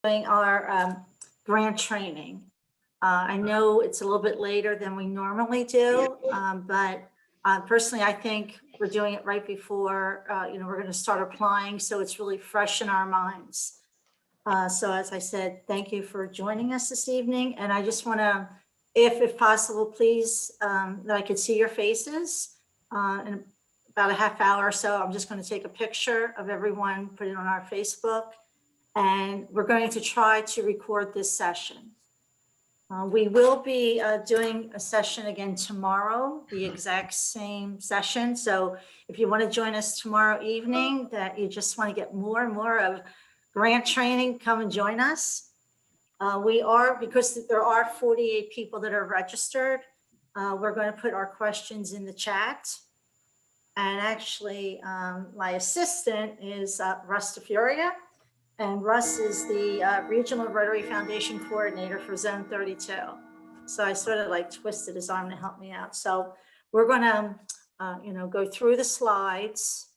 Doing our grant training. I know it's a little bit later than we normally do, but personally, I think we're doing it right before, we're going to start applying, so it's really fresh in our minds. So as I said, thank you for joining us this evening, and I just want to, if possible, please, that I could see your faces in about a half hour or so. I'm just going to take a picture of everyone, put it on our Facebook. And we're going to try to record this session. We will be doing a session again tomorrow, the exact same session. So if you want to join us tomorrow evening, that you just want to get more and more of grant training, come and join us. Because there are 48 people that are registered, we're going to put our questions in the chat. And actually, my assistant is Russ DeFuria. And Russ is the Regional Rotary Foundation Coordinator for Zone 32. So I sort of like twisted his arm to help me out. So we're going to, go through the slides.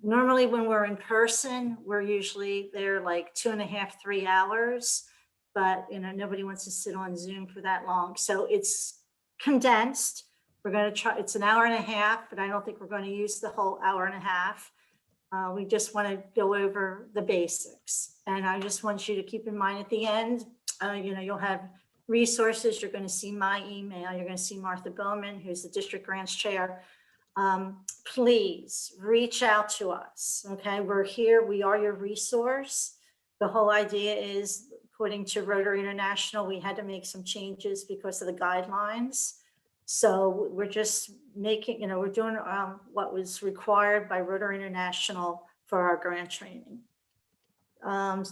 Normally when we're in person, we're usually there like 2.5, 3 hours, but nobody wants to sit on Zoom for that long. So it's condensed. We're going to try, it's an hour and a half, but I don't think we're going to use the whole hour and a half. We just want to go over the basics. And I just want you to keep in mind at the end, you'll have resources. You're going to see my email. You're going to see Martha Bowman, who's the district grants chair. Please reach out to us. Okay, we're here. We are your resource. The whole idea is, according to Rotary International, we had to make some changes because of the guidelines. So we're just making, we're doing what was required by Rotary International for our grant training.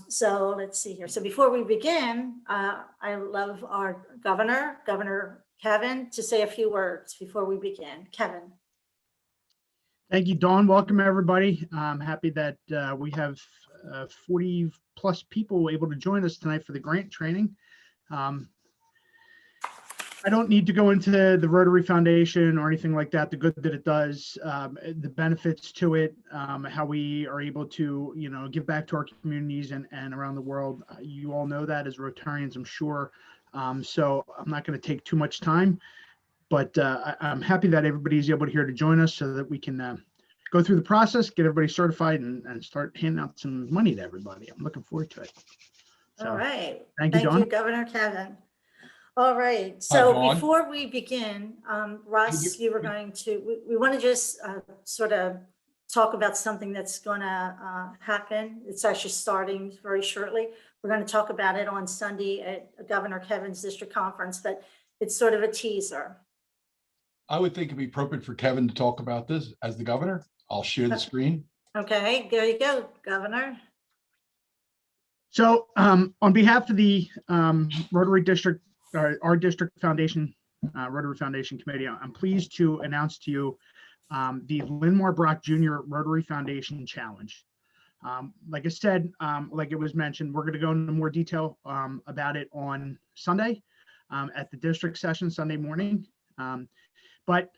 So let's see here. So before we begin, I love our Governor Kevin, to say a few words before we begin. Kevin. Thank you, Dawn. Welcome, everybody. I'm happy that we have 40 plus people able to join us tonight for the grant training. I don't need to go into the Rotary Foundation or anything like that, the good that it does, the benefits to it, how we are able to, give back to our communities and around the world. You all know that as Rotarians, I'm sure. So I'm not going to take too much time, but I'm happy that everybody's able to here to join us so that we can go through the process, get everybody certified, and start handing out some money to everybody. I'm looking forward to it. So, all right. Thank you, Dawn. Governor Kevin. All right, so before we begin, Russ, you were going to, we want to just sort of talk about something that's going to happen. It's actually starting very shortly. We're going to talk about it on Sunday at Governor Kevin's district conference, but it's sort of a teaser. I would think it'd be appropriate for Kevin to talk about this as the governor. I'll share the screen. Okay, there you go, Governor. So on behalf of the Rotary District, our district foundation, Rotary Foundation Committee, I'm pleased to announce to you the Linmar Brock Jr. Rotary Foundation Challenge. Like I said, like it was mentioned, we're going to go into more detail about it on Sunday at the district session Sunday morning. But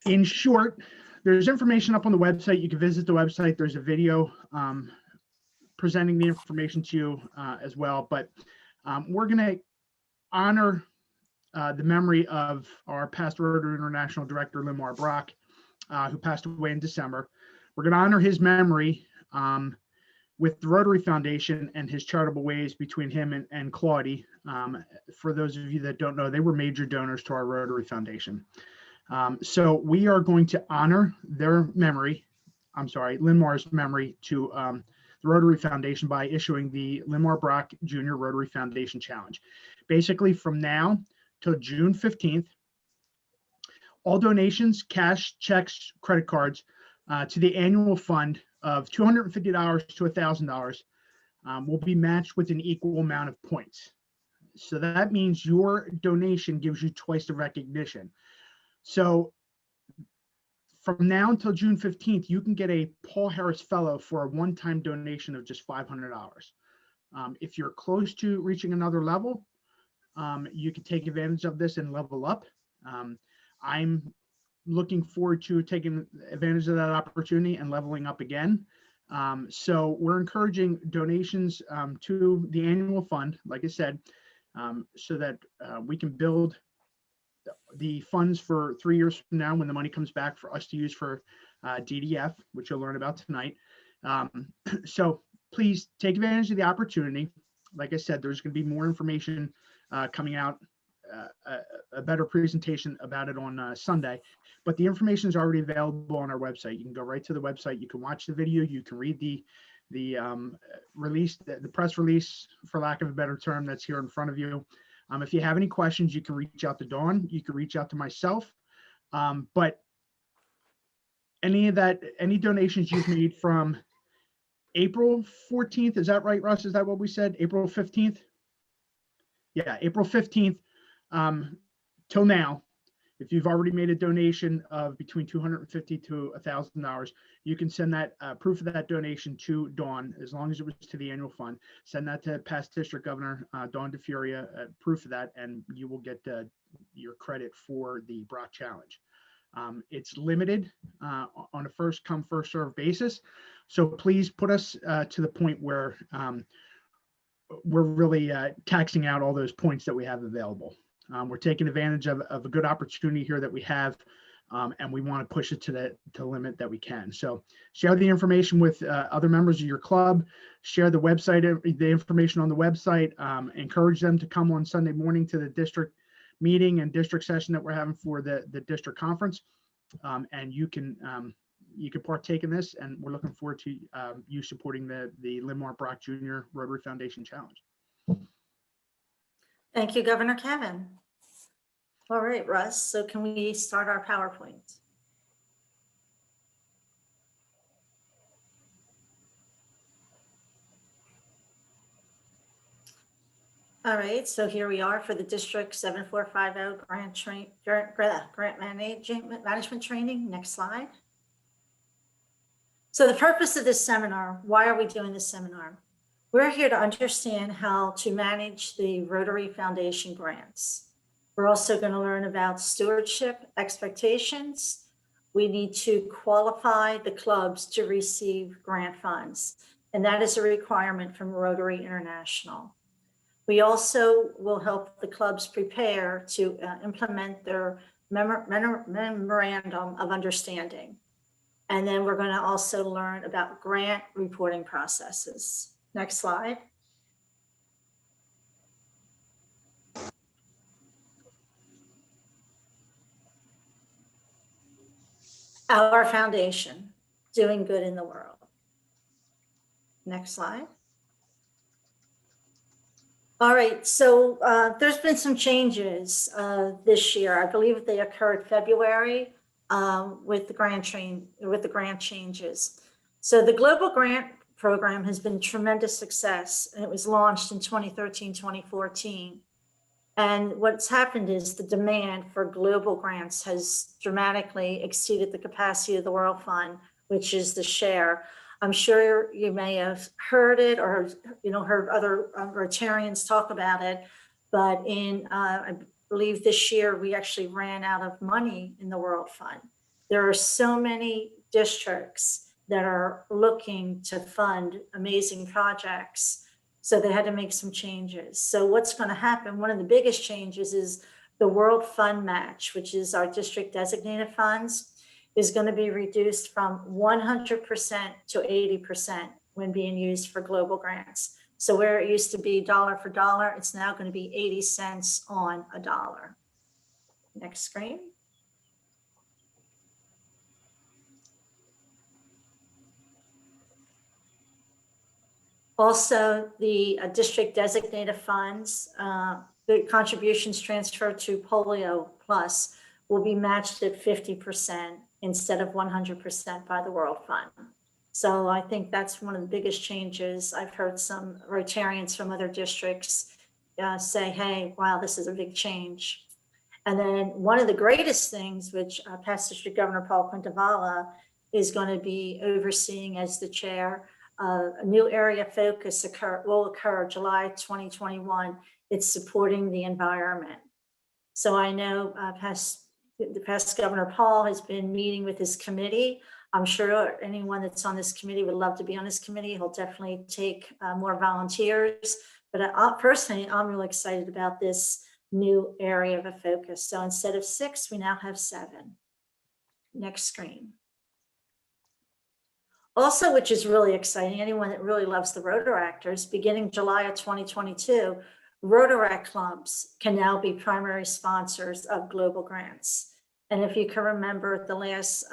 in short, there's information up on the website. You can visit the website. There's a video presenting the information to you as well. But we're going to honor the memory of our past Rotary International Director, Linmar Brock, who passed away in December. We're going to honor his memory with the Rotary Foundation and his charitable ways between him and Claudie. For those of you that don't know, they were major donors to our Rotary Foundation. So we are going to honor their memory, Linmar's memory to the Rotary Foundation by issuing the Linmar Brock Jr. Rotary Foundation Challenge. Basically, from now till June 15th, all donations, cash, checks, credit cards to the annual fund of $250 to $1,000 will be matched with an equal amount of points. So that means your donation gives you twice the recognition. So from now until June 15th, you can get a Paul Harris Fellow for a one-time donation of just $500. If you're close to reaching another level, you can take advantage of this and level up. I'm looking forward to taking advantage of that opportunity and leveling up again. So we're encouraging donations to the annual fund, like I said, so that we can build the funds for 3 years from now when the money comes back for us to use for DDF, which you'll learn about tonight. So please take advantage of the opportunity. Like I said, there's going to be more information coming out, a better presentation about it on Sunday, but the information is already available on our website. You can go right to the website. You can watch the video. You can read the release, the press release, for lack of a better term, that's here in front of you. If you have any questions, you can reach out to Dawn. You can reach out to myself. But any donations you've made from April 14th, is that right, Russ? Is that what we said? April 15th? Yeah, April 15th till now, if you've already made a donation of between $250 to $1,000, you can send that proof of that donation to Dawn, as long as it was to the annual fund. Send that to past District Governor Dawn DeFuria, proof of that, and you will get your credit for the Brock Challenge. It's limited on a first come, first served basis. So please put us to the point where we're really taxing out all those points that we have available. We're taking advantage of a good opportunity here that we have, and we want to push it to the limit that we can. So share the information with other members of your club, share the website, the information on the website, encourage them to come on Sunday morning to the district meeting and district session that we're having for the district conference. And you can partake in this, and we're looking forward to you supporting the Linmar Brock Jr. Rotary Foundation Challenge. Thank you, Governor Kevin. All right, Russ, so can we start our PowerPoint? All right, so here we are for the District 7450 grant management training. Next slide. So the purpose of this seminar, why are we doing this seminar? We're here to understand how to manage the Rotary Foundation grants. We're also going to learn about stewardship expectations. We need to qualify the clubs to receive grant funds, and that is a requirement from Rotary International. We also will help the clubs prepare to implement their memorandum of understanding. And then we're going to also learn about grant reporting processes. Next slide. Our foundation, doing good in the world. Next slide. All right, so there's been some changes this year. I believe they occurred February with the grant changes. So the Global Grant Program has been a tremendous success, and it was launched in 2013, 2014. And what's happened is the demand for global grants has dramatically exceeded the capacity of the World Fund, which is the share. I'm sure you may have heard it or heard other Rotarians talk about it, but I believe this year we actually ran out of money in the World Fund. There are so many districts that are looking to fund amazing projects, so they had to make some changes. So what's going to happen, one of the biggest changes is the World Fund match, which is our district designated funds, is going to be reduced from 100% to 80% when being used for global grants. So where it used to be dollar for dollar, it's now going to be 80 cents on a dollar. Next screen. Also, the district designated funds, the contributions transferred to Polio Plus will be matched at 50% instead of 100% by the World Fund. So I think that's one of the biggest changes. I've heard some Rotarians from other districts say, hey, wow, this is a big change. And then one of the greatest things, which past District Governor Paul Quintavala is going to be overseeing as the chair, a new area focus will occur July 2021. It's supporting the environment. So I know past Governor Paul has been meeting with his committee I'm sure anyone that's on this committee would love to be on this committee. He'll definitely take more volunteers. But personally, I'm really excited about this new area of a focus. So instead of 6, we now have 7. Next screen. Also, which is really exciting, anyone that really loves the Rotaractors, beginning July of 2022, Rotaract clubs can now be primary sponsors of global grants. And if you can remember the last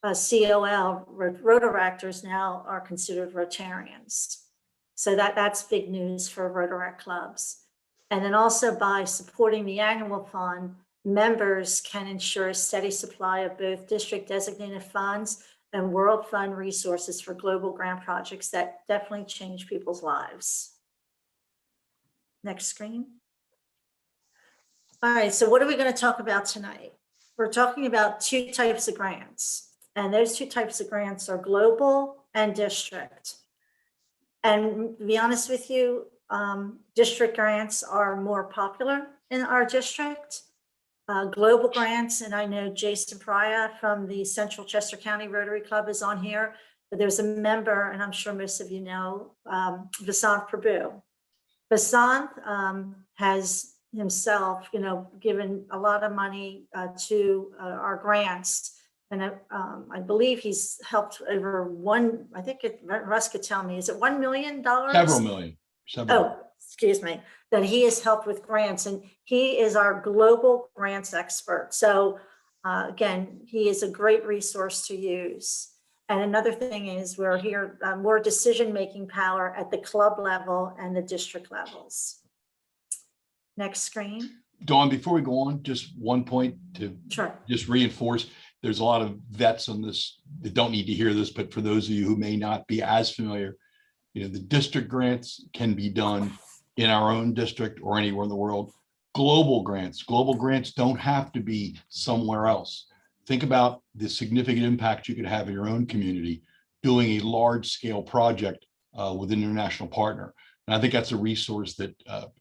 COL, Rotaractors now are considered Rotarians. So that's big news for Rotaract clubs. And then also by supporting the annual fund, members can ensure a steady supply of both district designated funds and World Fund resources for global grant projects that definitely change people's lives. Next screen. All right, so what are we going to talk about tonight? We're talking about 2 types of grants, and those 2 types of grants are global and district. And to be honest with you, district grants are more popular in our district. Global grants, and I know Jason Praya from the Central Chester County Rotary Club is on here, but there's a member, and I'm sure most of you know, Vasant Prabhu. Vasant has himself, given a lot of money to our grants. And I believe he's helped over Russ could tell me, is it $1 million? Several million. Oh, excuse me, that he has helped with grants, and he is our global grants expert. So again, he is a great resource to use. And another thing is we're here, more decision-making power at the club level and the district levels. Next screen. Dawn, before we go on, just one point to just reinforce, there's a lot of vets on this that don't need to hear this, but for those of you who may not be as familiar, the district grants can be done in our own district or anywhere in the world. Global grants don't have to be somewhere else. Think about the significant impact you could have in your own community doing a large scale project with an international partner. And I think that's a resource that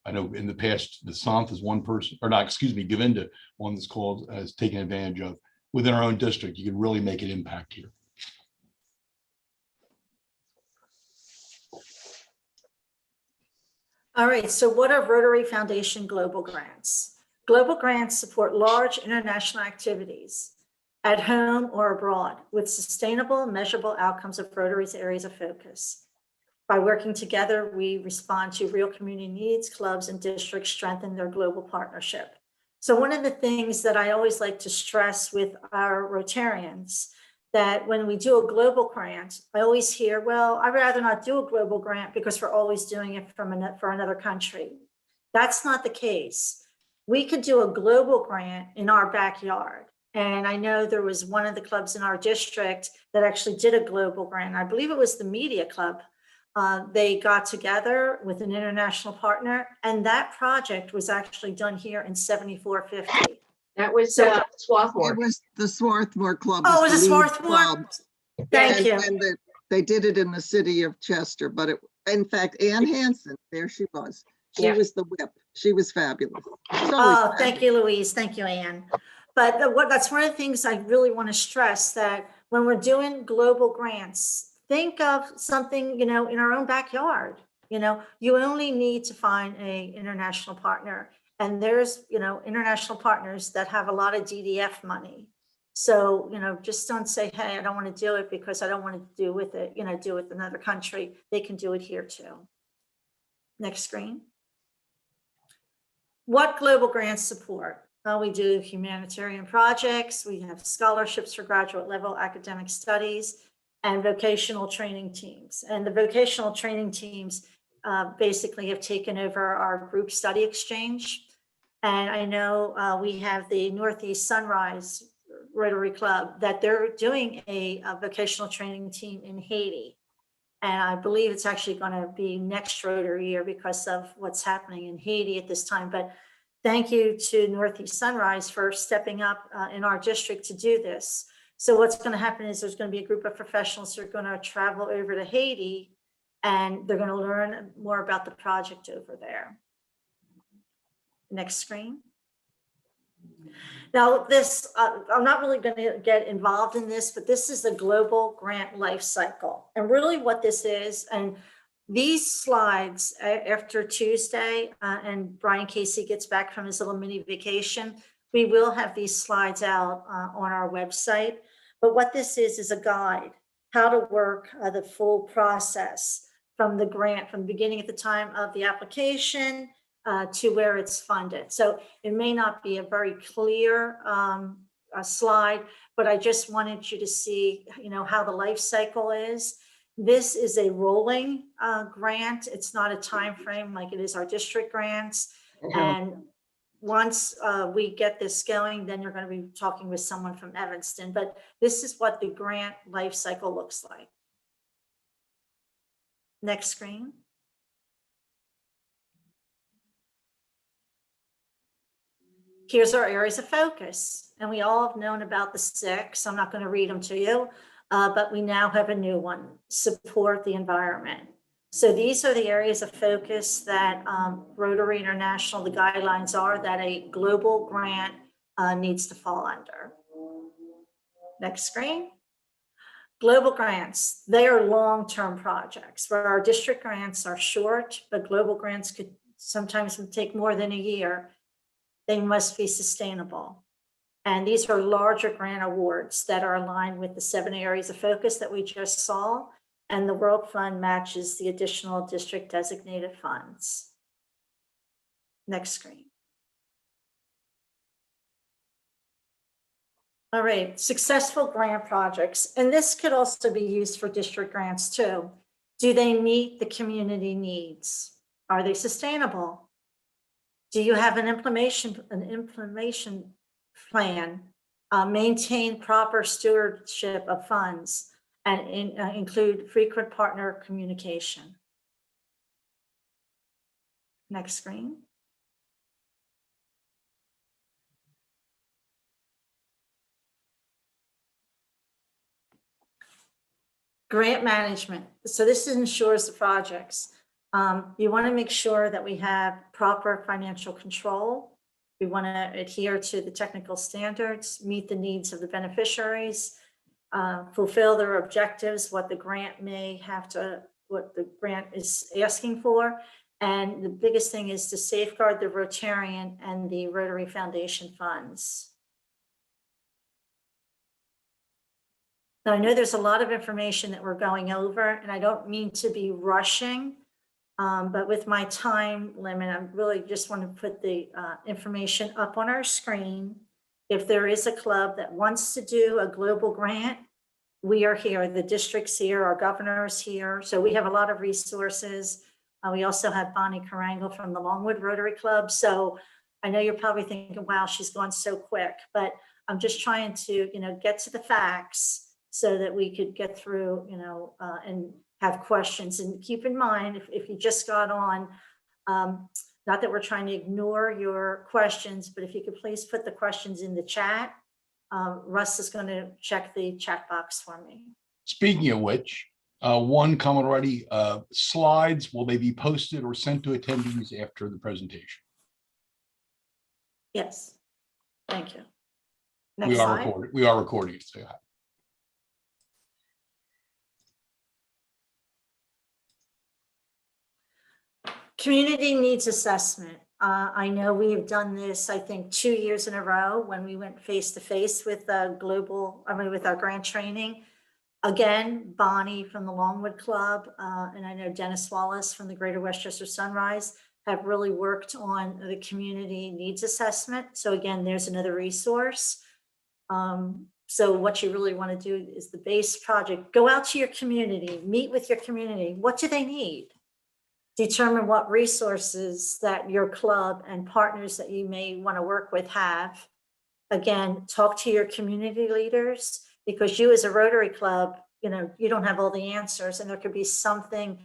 I know in the past, the SONF is one person, or not, excuse me, Govinda, one that's called, is taken advantage of. Within our own district, you can really make an impact here. All right, so what are Rotary Foundation Global Grants? Global grants support large international activities at home or abroad with sustainable, measurable outcomes of Rotary's areas of focus. By working together, we respond to real community needs, clubs and districts strengthen their global partnership. So one of the things that I always like to stress with our Rotarians, that when we do a global grant, I always hear, well, I'd rather not do a global grant because we're always doing it for another country. That's not the case. We could do a global grant in our backyard. And I know there was one of the clubs in our district that actually did a global grant. I believe it was the media club. They got together with an international partner, and that project was actually done here in 7450. That was Swarthmore. It was the Swarthmore Club. Oh, it was a the lead Swarthmore? club. Thank you. And they did it in the city of Chester, but in fact, Ann Hansen, there she was. She was the whip. She was fabulous. Oh, thank you, Louise. Thank you, Ann. But that's one of the things I really want to stress, that when we're doing global grants, think of something, in our own backyard. You only need to find an international partner. And there's, international partners that have a lot of DDF money. So, just don't say, hey, I don't want to do it because I don't want to do with it, do it with another country. They can do it here too. Next screen. What global grants support? Well, we do humanitarian projects. We have scholarships for graduate level academic studies and vocational training teams. And the vocational training teams basically have taken over our group study exchange. And I know we have the Northeast Sunrise Rotary Club that they're doing a vocational training team in Haiti. And I believe it's actually going to be next Rotary year because of what's happening in Haiti at this time. But thank you to Northeast Sunrise for stepping up in our district to do this. So what's going to happen is there's going to be a group of professionals who are going to travel over to Haiti, and they're going to learn more about the project over there. Next screen. Now, this, I'm not really going to get involved in this, but this is the global grant life cycle. And really what this is, and these slides after Tuesday, and Brian Casey gets back from his little mini vacation, we will have these slides out on our website. But what this is a guide, how to work the full process from the grant, from the beginning at the time of the application to where it's funded. So it may not be a very clear slide, but I just wanted you to see, how the life cycle is. This is a rolling grant. It's not a time frame like it is our district grants. And once we get this going, then you're going to be talking with someone from Evanston. But this is what the grant life cycle looks like. Next screen. Here's our areas of focus. And we all have known about the 6. I'm not going to read them to you, but we now have a new one, support the environment. So these are the areas of focus that Rotary International, the guidelines are that a global grant needs to fall under. Next screen. Global grants, they are long-term projects where our district grants are short, but global grants could sometimes take more than a year. They must be sustainable. And these are larger grant awards that are aligned with the 7 areas of focus that we just saw. And the World Fund matches the additional district designated funds. Next screen. All right, successful grant projects. And this could also be used for district grants too. Do they meet the community needs? Are they sustainable? Do you have an implementation plan? Maintain proper stewardship of funds and include frequent partner communication. Next screen. Grant management. So this ensures the projects. You want to make sure that we have proper financial control. We want to adhere to the technical standards, meet the needs of the beneficiaries, fulfill their objectives, what the grant is asking for. And the biggest thing is to safeguard the Rotarian and the Rotary Foundation funds. Now, I know there's a lot of information that we're going over, and I don't mean to be rushing, but with my time limit, I really just want to put the information up on our screen. If there is a club that wants to do a global grant, we are here, the district's here, our governor is here. So we have a lot of resources. We also have Bonnie Carangle from the Longwood Rotary Club. So I know you're probably thinking, wow, she's gone so quick, but I'm just trying to, get to the facts so that we could get through, and have questions. And keep in mind, if you just got on, not that we're trying to ignore your questions, but if you could please put the questions in the chat. Russ is going to check the chat box for me. Speaking of which, one comment already, slides, will they be posted or sent to attendees after the presentation? Yes, thank you. Next We slide. are recording it. So yeah. Community needs assessment. I know we have done this, I think 2 years in a row when we went face to face with with our grant training. Again, Bonnie from the Longwood Club, and I know Dennis Wallace from the Greater Westchester Sunrise have really worked on the community needs assessment. So again, there's another resource. So what you really want to do is the base project, go out to your community, meet with your community. What do they need? Determine what resources that your club and partners that you may want to work with have. Again, talk to your community leaders, because you as a Rotary Club, you don't have all the answers, and there could be something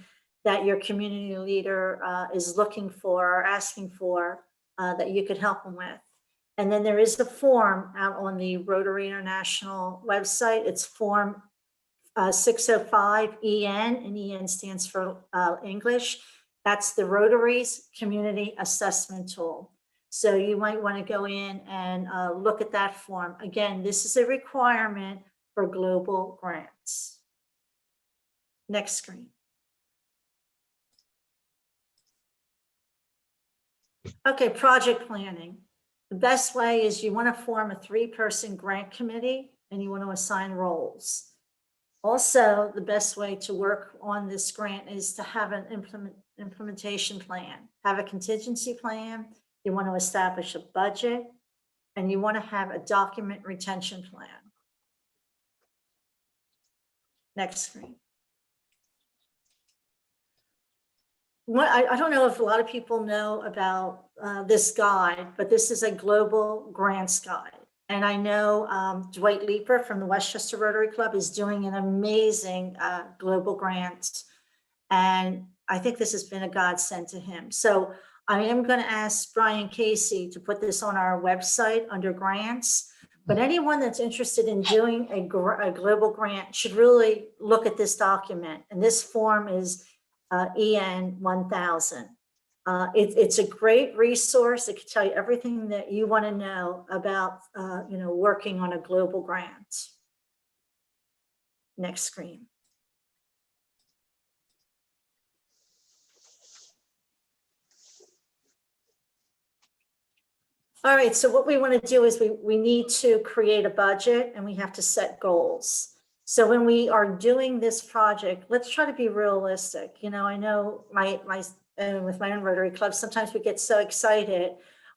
that your community leader is looking for or asking for that you could help them with. And then there is a form out on the Rotary International website. It's form 605 EN, and EN stands for English. That's the Rotary's Community Assessment Tool. So you might want to go in and look at that form. Again, this is a requirement for global grants. Next screen. Okay, project planning. The best way is you want to form a 3-person grant committee and you want to assign roles. Also, the best way to work on this grant is to have an implementation plan, have a contingency plan. You want to establish a budget and you want to have a document retention plan. Next screen. I don't know if a lot of people know about this guide, but this is a global grants guide. And I know Dwight Leeper from the Westchester Rotary Club is doing an amazing global grant. And I think this has been a godsend to him. So I am going to ask Brian Casey to put this on our website under grants. But anyone that's interested in doing a global grant should really look at this document. And this form is EN 1000. It's a great resource. It can tell you everything that you want to know about, working on a global grant. Next screen. All right, so what we want to do is we need to create a budget and we have to set goals. So when we are doing this project, let's try to be realistic. I know with my own Rotary Club, sometimes we get so excited,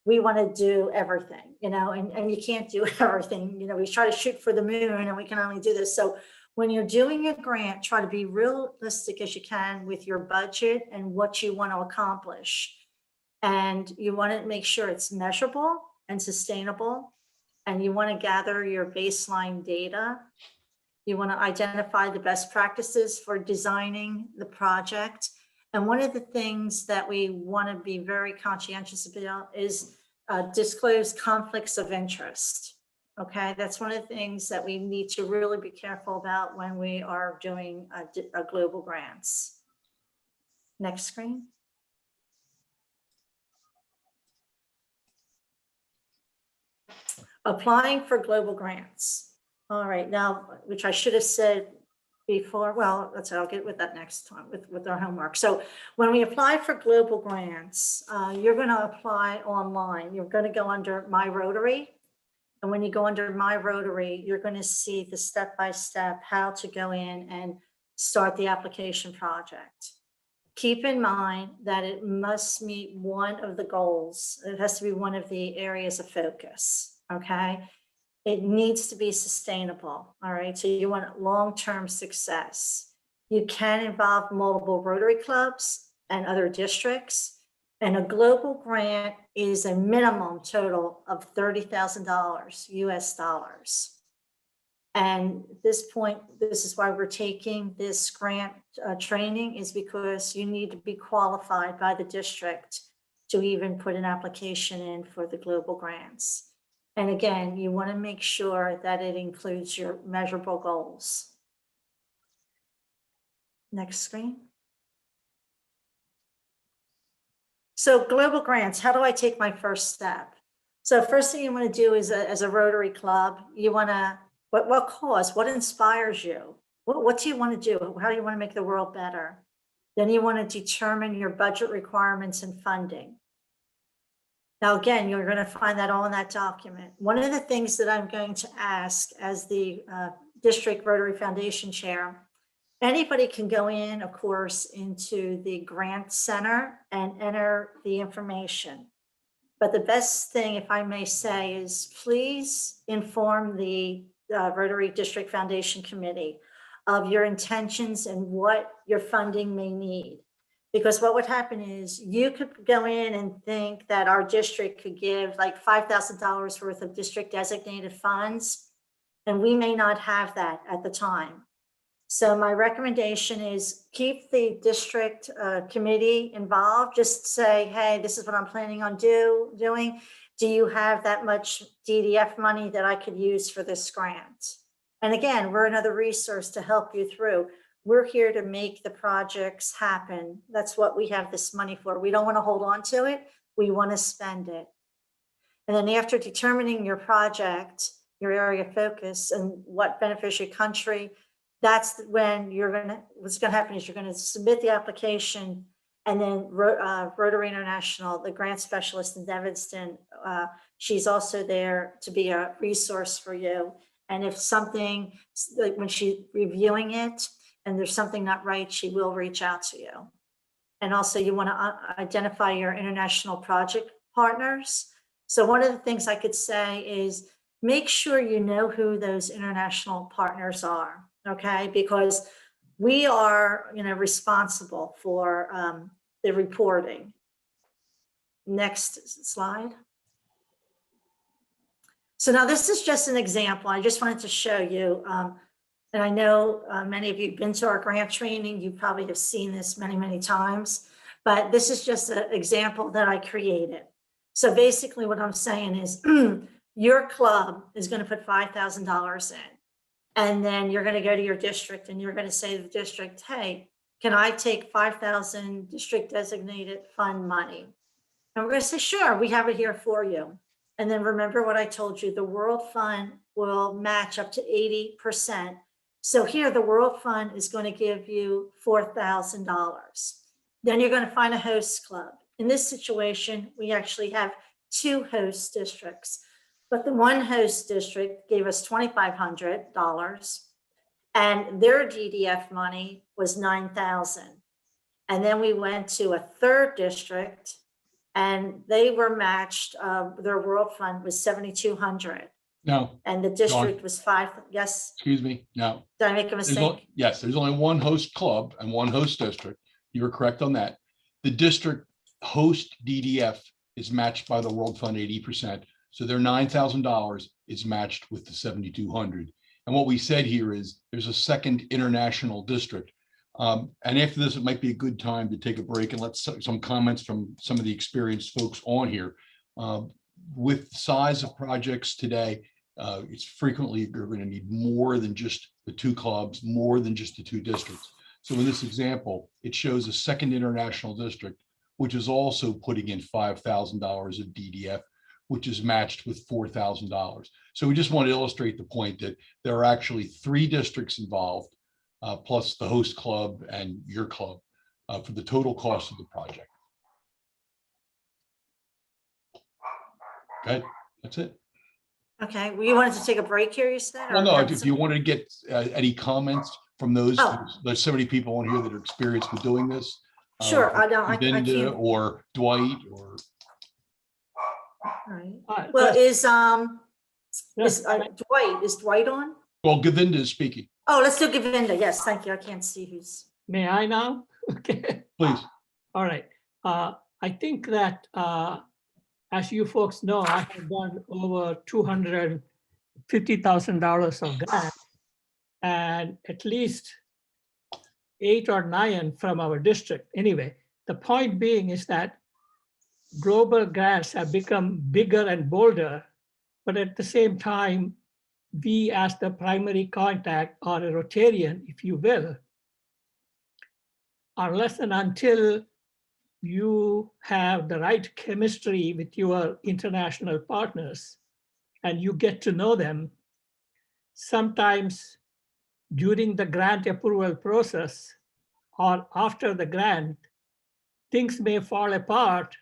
we want to do everything, and you can't do everything. We try to shoot for the moon and we can only do this. So when you're doing a grant, try to be realistic as you can with your budget and what you want to accomplish. And you want to make sure it's measurable and sustainable. And you want to gather your baseline data. You want to identify the best practices for designing the project. And one of the things that we want to be very conscientious about is disclose conflicts of interest. Okay, that's one of the things that we need to really be careful about when we are doing a global grants. Next screen. Applying for global grants. All right, now, which I should have said before, well, I'll get with that next time with our homework. So when we apply for global grants, you're going to apply online. You're going to go under My Rotary. And when you go under My Rotary, you're going to see the step-by-step how to go in and start the application project. Keep in mind that it must meet one of the goals. It has to be one of the areas of focus, okay? It needs to be sustainable, all right? So you want long-term success. You can involve multiple Rotary clubs and other districts, and a global grant is a minimum total of $30,000 US dollars. And at this point, this is why we're taking this grant training, is because you need to be qualified by the district to even put an application in for the global grants. And again, you want to make sure that it includes your measurable goals. Next screen. So global grants, how do I take my first step? So first thing you want to do is, as a Rotary Club, you want to, what cause, what inspires you? What do you want to do? How do you want to make the world better? Then you want to determine your budget requirements and funding. Now, again, you're going to find that all in that document. One of the things that I'm going to ask as the District Rotary Foundation Chair, anybody can go in, of course, into the Grant Center and enter the information. But the best thing, if I may say, is please inform the Rotary District Foundation Committee of your intentions and what your funding may need. Because what would happen is you could go in and think that our district could give like $5,000 worth of district designated funds, and we may not have that at the time. So my recommendation is keep the district committee involved. Just say, hey, this is what I'm planning on doing. Do you have that much DDF money that I could use for this grant? And again, we're another resource to help you through. We're here to make the projects happen. That's what we have this money for. We don't want to hold on to it. We want to spend it. And then after determining your project, your area of focus and what benefits your country, that's when what's gonna happen is you're gonna submit the application, and then Rotary International, the grant specialist in Evanston, she's also there to be a resource for you. And if something, like when she's reviewing it and there's something not right, she will reach out to you. And also you want to identify your international project partners. So one of the things I could say is make sure you know who those international partners are, okay? Because we are, responsible for the reporting. Next slide. So now this is just an example. I just wanted to show you, and I know many of you have been to our grant training. You probably have seen this many, many times, but this is just an example that I created. So basically what I'm saying is your club is going to put $5,000 in, and then you're going to go to your district and you're going to say to the district, hey, can I take 5,000 district designated fund money? And we're going to say, sure, we have it here for you. And then remember what I told you, the World Fund will match up to 80%. So here the World Fund is going to give you $4,000. Then you're going to find a host club. In this situation, we actually have 2 host districts, but the one host district gave us $2,500 and their DDF money was $9,000. And then we went to a third district and they were matched, their World Fund was $7,200. No, And the district was 5, yes, excuse me, no. did I make a mistake? Yes, there's only one host club and one host district. You were correct on that. The district host DDF is matched by the World Fund 80%. So their $9,000 is matched with the 7,200. And what we said here is there's a second international district. And after this, it might be a good time to take a break and let some comments from some of the experienced folks on here. With the size of projects today, it's frequently you're going to need more than just the 2 clubs, more than just the 2 districts. So in this example, it shows a second international district, which is also putting in $5,000 of DDF, which is matched with $4,000. So we just want to illustrate the point that there are actually 3 districts involved, plus the host club and your club for the total cost of the project. Okay, that's it. Okay, well, you wanted to take a break here, you said? Well, or no, have if some- you wanted to get any comments from those, Oh. there's so many people on here that are experienced with doing this. Sure, I don't, I Govinda can't. or Dwight or. All right. Well, is Dwight on? Well, Govinda is speaking. Oh, let's do Govinda. Yes, thank you. I can't see who's. May I now? Okay. Please. All right. I think that as you folks know, I have done over $250,000 of grants, and at least 8 or 9 from our district. Anyway, the point being is that global grants have become bigger and bolder, but at the same time, we as the primary contact or a Rotarian, if you will, unless and until you have the right chemistry with your international partners and you get to know them, sometimes during the grant approval process or after the grant, things may fall apart,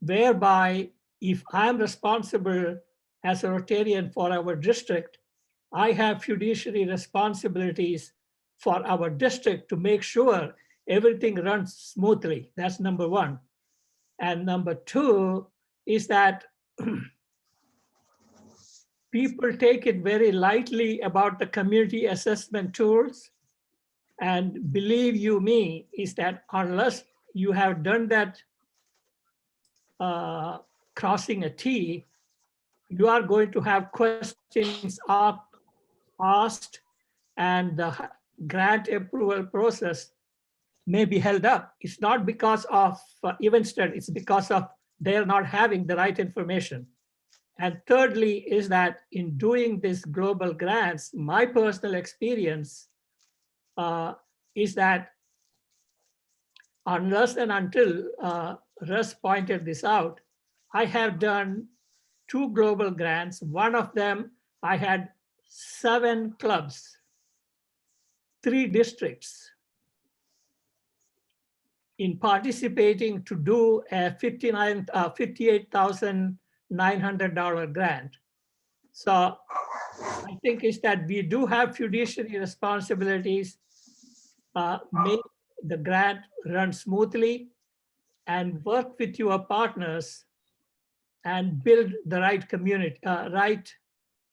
whereby if I'm responsible as a Rotarian for our district, I have fiduciary responsibilities for our district to make sure everything runs smoothly. That's number one. And number two is that people take it very lightly about the community assessment tools. And believe you me, is that unless you have done that crossing a T, you are going to have questions asked, and the grant approval process may be held up. It's not because of Evanston, it's because of they're not having the right information. And thirdly is that in doing these global grants, my personal experience is that unless and until Russ pointed this out, I have done 2 global grants. One of them, I had 7 clubs, 3 districts in participating to do a $58,900 grant. So I think is that we do have fiduciary responsibilities, make the grant run smoothly and work with your partners and build the right community, right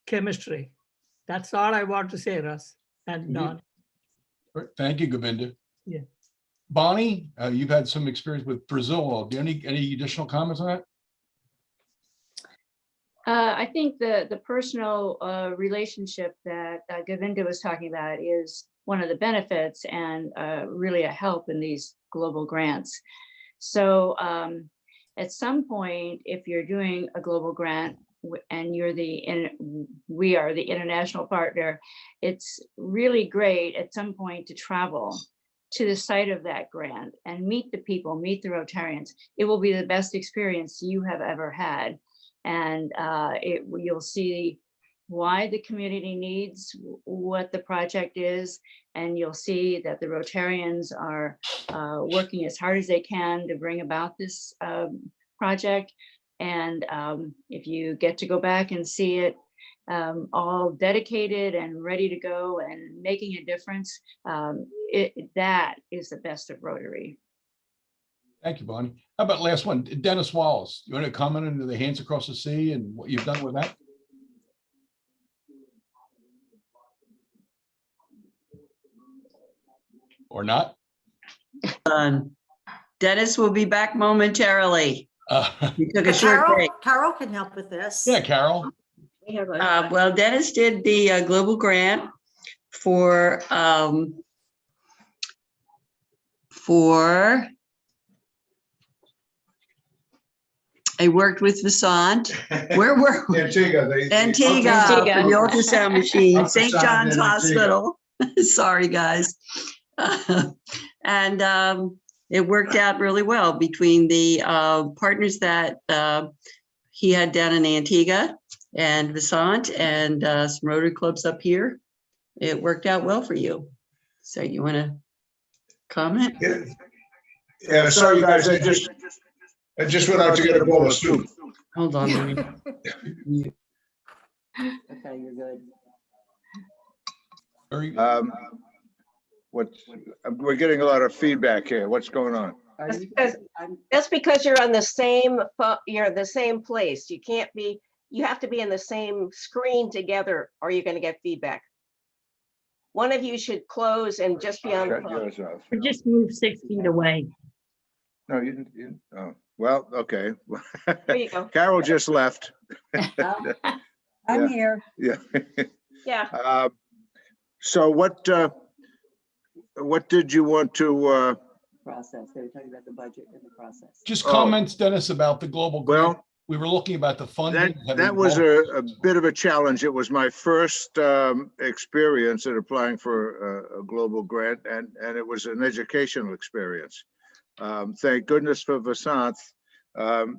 chemistry. That's all I want to say, Russ and Don. All right, thank you, Govinda. Yeah. Bonnie, you've had some experience with Brazil. Do you have any additional comments on that? I think the personal relationship that Govinda was talking about is one of the benefits and really a help in these global grants. So at some point, if you're doing a global grant and we are the international partner, it's really great at some point to travel to the site of that grant and meet the people, meet the Rotarians. It will be the best experience you have ever had. And you'll see why the community needs what the project is, and you'll see that the Rotarians are working as hard as they can to bring about this project. And if you get to go back and see it all dedicated and ready to go and making a difference, that is the best of Rotary. Thank you, Bonnie. How about last one, Dennis Wallace? You want to comment on the Hands Across the Sea and what you've done with that? Or not? Dennis will be back momentarily. He took a short Carol, break. Carol can help with this. Yeah, Carol. We have a Well, Dennis did the global grant for I worked with Vasant. Where were we? Antigua. Antigua, for the ultrasound machine, St. Ultrasound John's in Antigua. Hospital. Sorry, guys. And it worked out really well between the partners that he had down in Antigua and Vasant and some Rotary clubs up here. It worked out well for you. So you want to comment? Yeah, sorry guys, I just went out to get a bowl of soup. Hold on. Let me- Okay, you're good. Very We're getting a lot of feedback here. What's going on? Are you- That's That's because you're on the same, you're in the same place. You have to be in the same screen together or you're going to get feedback. One of you should close and just be on the Shut phone. yours off. Or just move 6 feet away. No, you didn't. Oh, well, okay. There you go. Carol just left. I'm Yeah. here. Yeah. Yeah. So what did you want to, Process. They were talking about the budget and the process. just Oh. comments, Dennis, about the global grant. well, We were looking about the funding. that was a bit of a challenge. It was my first experience in applying for a global grant, and it was an educational experience. Thank goodness for Vasant.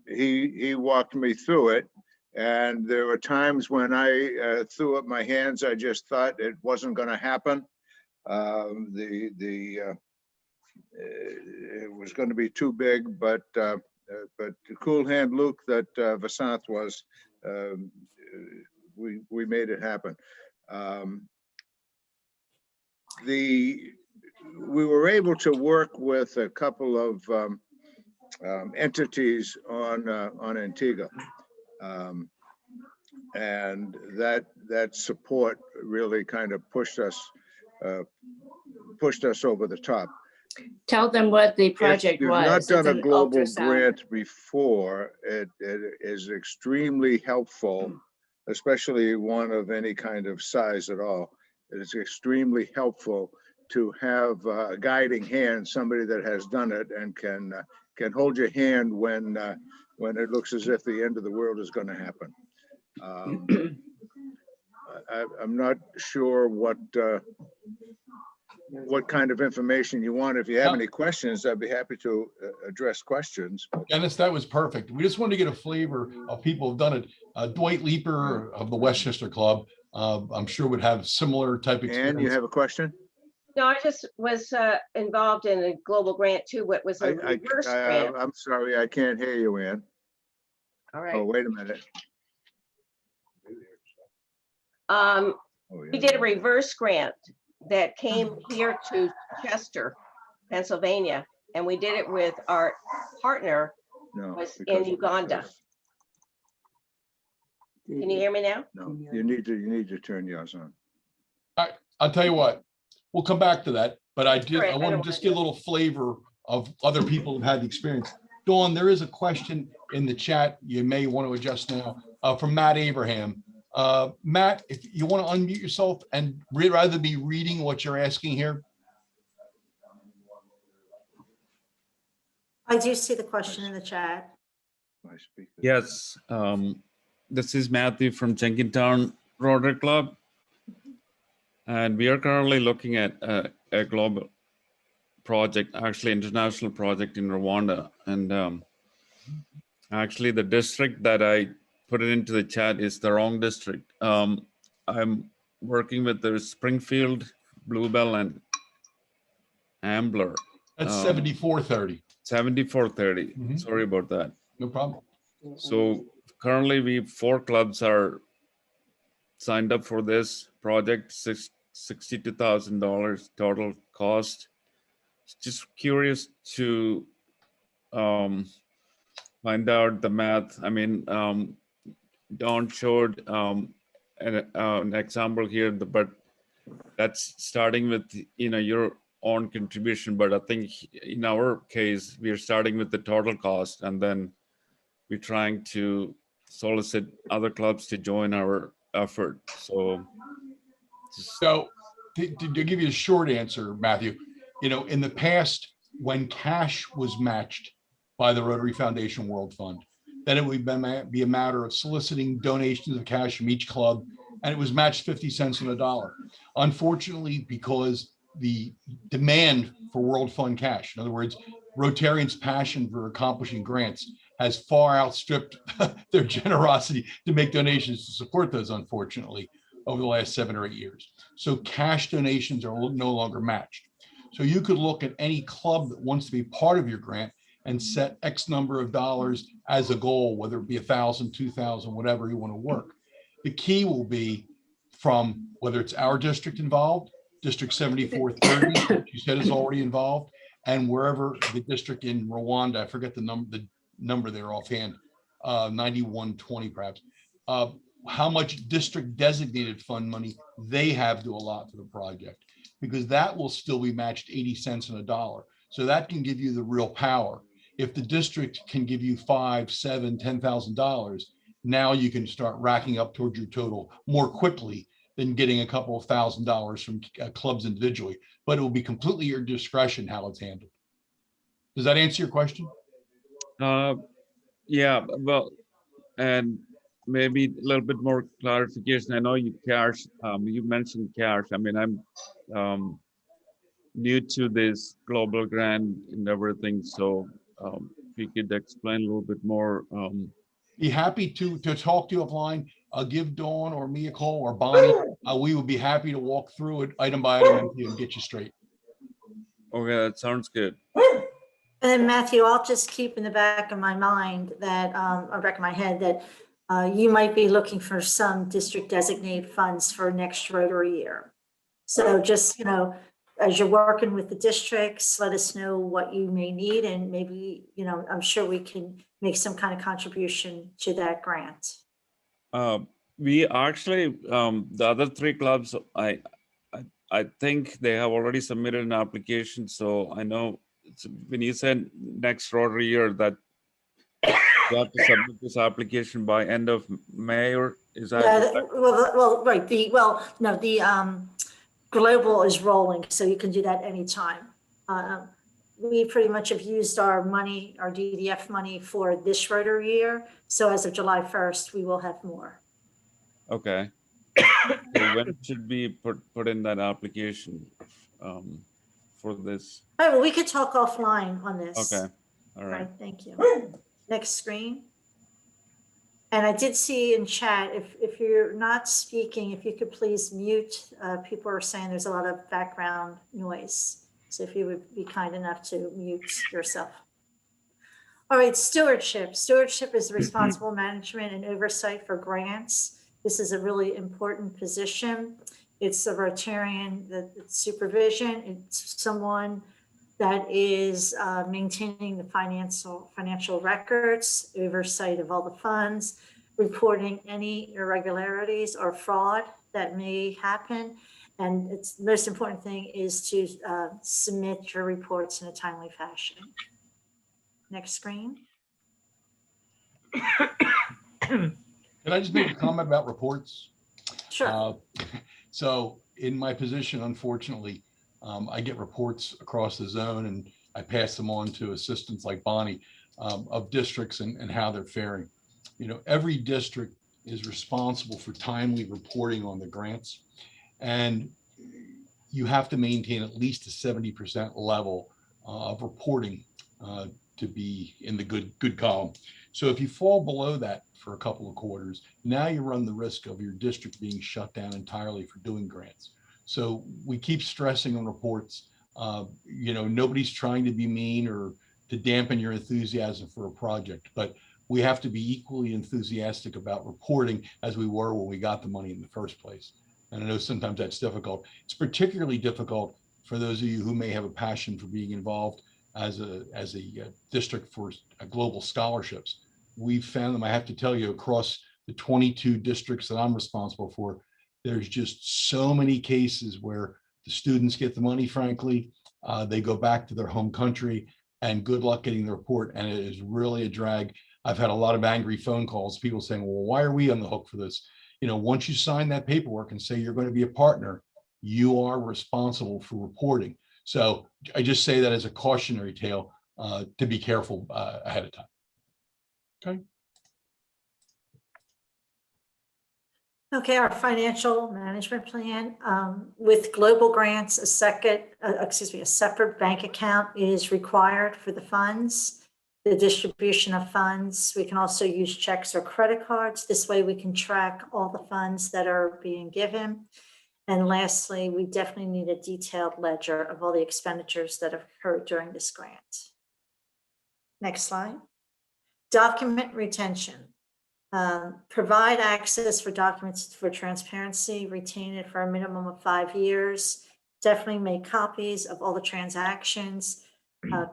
He walked me through it, and there were times when I threw up my hands. I just thought it wasn't going to happen. It was going to be too big, but the cool hand Luke that Vasant was, we made it happen. We were able to work with a couple of entities on Antigua, and that support really kind of pushed us over the top. Tell them what the project If you've was. not It's done a an global ultrasound. grant before, it is extremely helpful, especially one of any kind of size at all. It is extremely helpful to have a guiding hand, somebody that has done it and can hold your hand when it looks as if the end of the world is going to happen. I'm not sure what what kind of information you want. If you have any questions, I'd be happy to address questions. Dennis, that was perfect. We just wanted to get a flavor of people who've done it. Dwight Leeper of the Westchester Club, I'm sure would have similar type experience. And you have a question? No, I just was involved in a global grant too. What was a reverse grant? I'm sorry, I can't hear you, Ann. All Oh, right. wait a minute. Um, Oh, we yeah. did a reverse grant that came here to Chester, Pennsylvania, and we did it with our partner No, was in because- Uganda. Can you hear me now? No, you need to turn yours on. I'll tell you what, we'll come back to that, but I Right, I want to don't just wanna get a little flavor of other people who've had the experience. Dawn, there is a question in the chat you may want to adjust now from Matt Abraham. Matt, if you want to unmute yourself and rather than be reading what you're asking here. I do see the question in the chat. My speaker. Yes, this is Matthew from Jenkintown Rotary Club. And we are currently looking at a global project, actually international project in Rwanda. And actually the district that I put it into the chat is the wrong district. I'm working with the Springfield, Bluebell and Ambler. That's 7430. 7430. Mhm. Sorry about that. No problem. So currently we 4 clubs are signed up for this project, $62,000 total cost. Just curious to find out the math. I mean, Don showed an example here, but that's starting with, your own contribution. But I think in our case, we are starting with the total cost, and then we're trying to solicit other clubs to join our effort. So to give you a short answer, Matthew, in the past, when cash was matched by the Rotary Foundation World Fund, then it would be a matter of soliciting donations of cash from each club, and it was matched 50 cents on the dollar. Unfortunately, because the demand for World Fund cash, in other words, Rotarians' passion for accomplishing grants has far outstripped their generosity to make donations to support those, unfortunately, over the last 7 or 8 years. So cash donations are no longer matched. So you could look at any club that wants to be part of your grant and set X number of dollars as a goal, whether it be 1,000, 2,000, whatever you want to work. The key will be from whether it's our district involved, District 7430, which you said is already involved, and wherever the district in Rwanda, I forget the number there offhand, 9120 perhaps, how much district designated fund money they have to allot for the project, because that will still be matched 80 cents on a dollar. So that can give you the real power. If the district can give you $5, $7, $10,000, now you can start racking up towards your total more quickly than getting a couple of $1,000s from clubs individually. But it will be completely your discretion how it's handled. Does that answer your question? Yeah, well, and maybe a little bit more clarification. I know you mentioned cash. I mean, I'm new to this global grant and everything. So if you could explain a little bit more. Be happy to talk to you offline. I'll give Dawn or me a call, or Bonnie. We would be happy to walk through it item by item and get you straight. Okay, that sounds good. And Matthew, I'll just keep in the back of my mind that, or back of my head, that you might be looking for some district designated funds for next Rotary year. So just, as you're working with the districts, let us know what you may need, and maybe, I'm sure we can make some kind of contribution to that grant. We actually, the other 3 clubs, I think they have already submitted an application. So I know when you said next Rotary year, that you have to submit this application by end of May, or is that? Yeah, well, right. The global is rolling, so you can do that anytime. We pretty much have used our money, our DDF money, for this Rotary year. So as of July 1st, we will have more. Okay. So when should we put in that application? for this. All right, well, we could talk offline on this. Okay, all All right. right, thank you. Next screen. And I did see in chat, if you're not speaking, if you could please mute, people are saying there's a lot of background noise. So if you would be kind enough to mute yourself. All right, stewardship. Stewardship is responsible management and oversight for grants. This is a really important position. It's a Rotarian supervision. It's someone that is maintaining the financial records, oversight of all the funds, reporting any irregularities or fraud that may happen. And it's the most important thing is to submit your reports in a timely fashion. Next screen. Can I just make a comment about reports? Sure. So in my position, unfortunately, I get reports across the zone and I pass them on to assistants like Bonnie of districts and how they're faring. You know, every district is responsible for timely reporting on the grants, and you have to maintain at least a 70% level of reporting to be in the good column. So if you fall below that for a couple of quarters, now you run the risk of your district being shut down entirely for doing grants. So we keep stressing on reports. You know, nobody's trying to be mean or to dampen your enthusiasm for a project, but we have to be equally enthusiastic about reporting as we were when we got the money in the first place. And I know sometimes that's difficult. It's particularly difficult for those of you who may have a passion for being involved as a district for global scholarships. We've found them, I have to tell you, across the 22 districts that I'm responsible for, there's just so many cases where the students get the money, frankly, they go back to their home country, and good luck getting the report. And it is really a drag. I've had a lot of angry phone calls, people saying, well, why are we on the hook for this? You know, once you sign that paperwork and say you're going to be a partner, you are responsible for reporting. So I just say that as a cautionary tale to be careful ahead of time. Okay. Okay, our financial management plan with global grants, a separate bank account is required for the funds, the distribution of funds. We can also use checks or credit cards. This way we can track all the funds that are being given. And lastly, we definitely need a detailed ledger of all the expenditures that have occurred during this grant. Next slide. Document retention. Provide access for documents for transparency, retain it for a minimum of 5 years. Definitely make copies of all the transactions,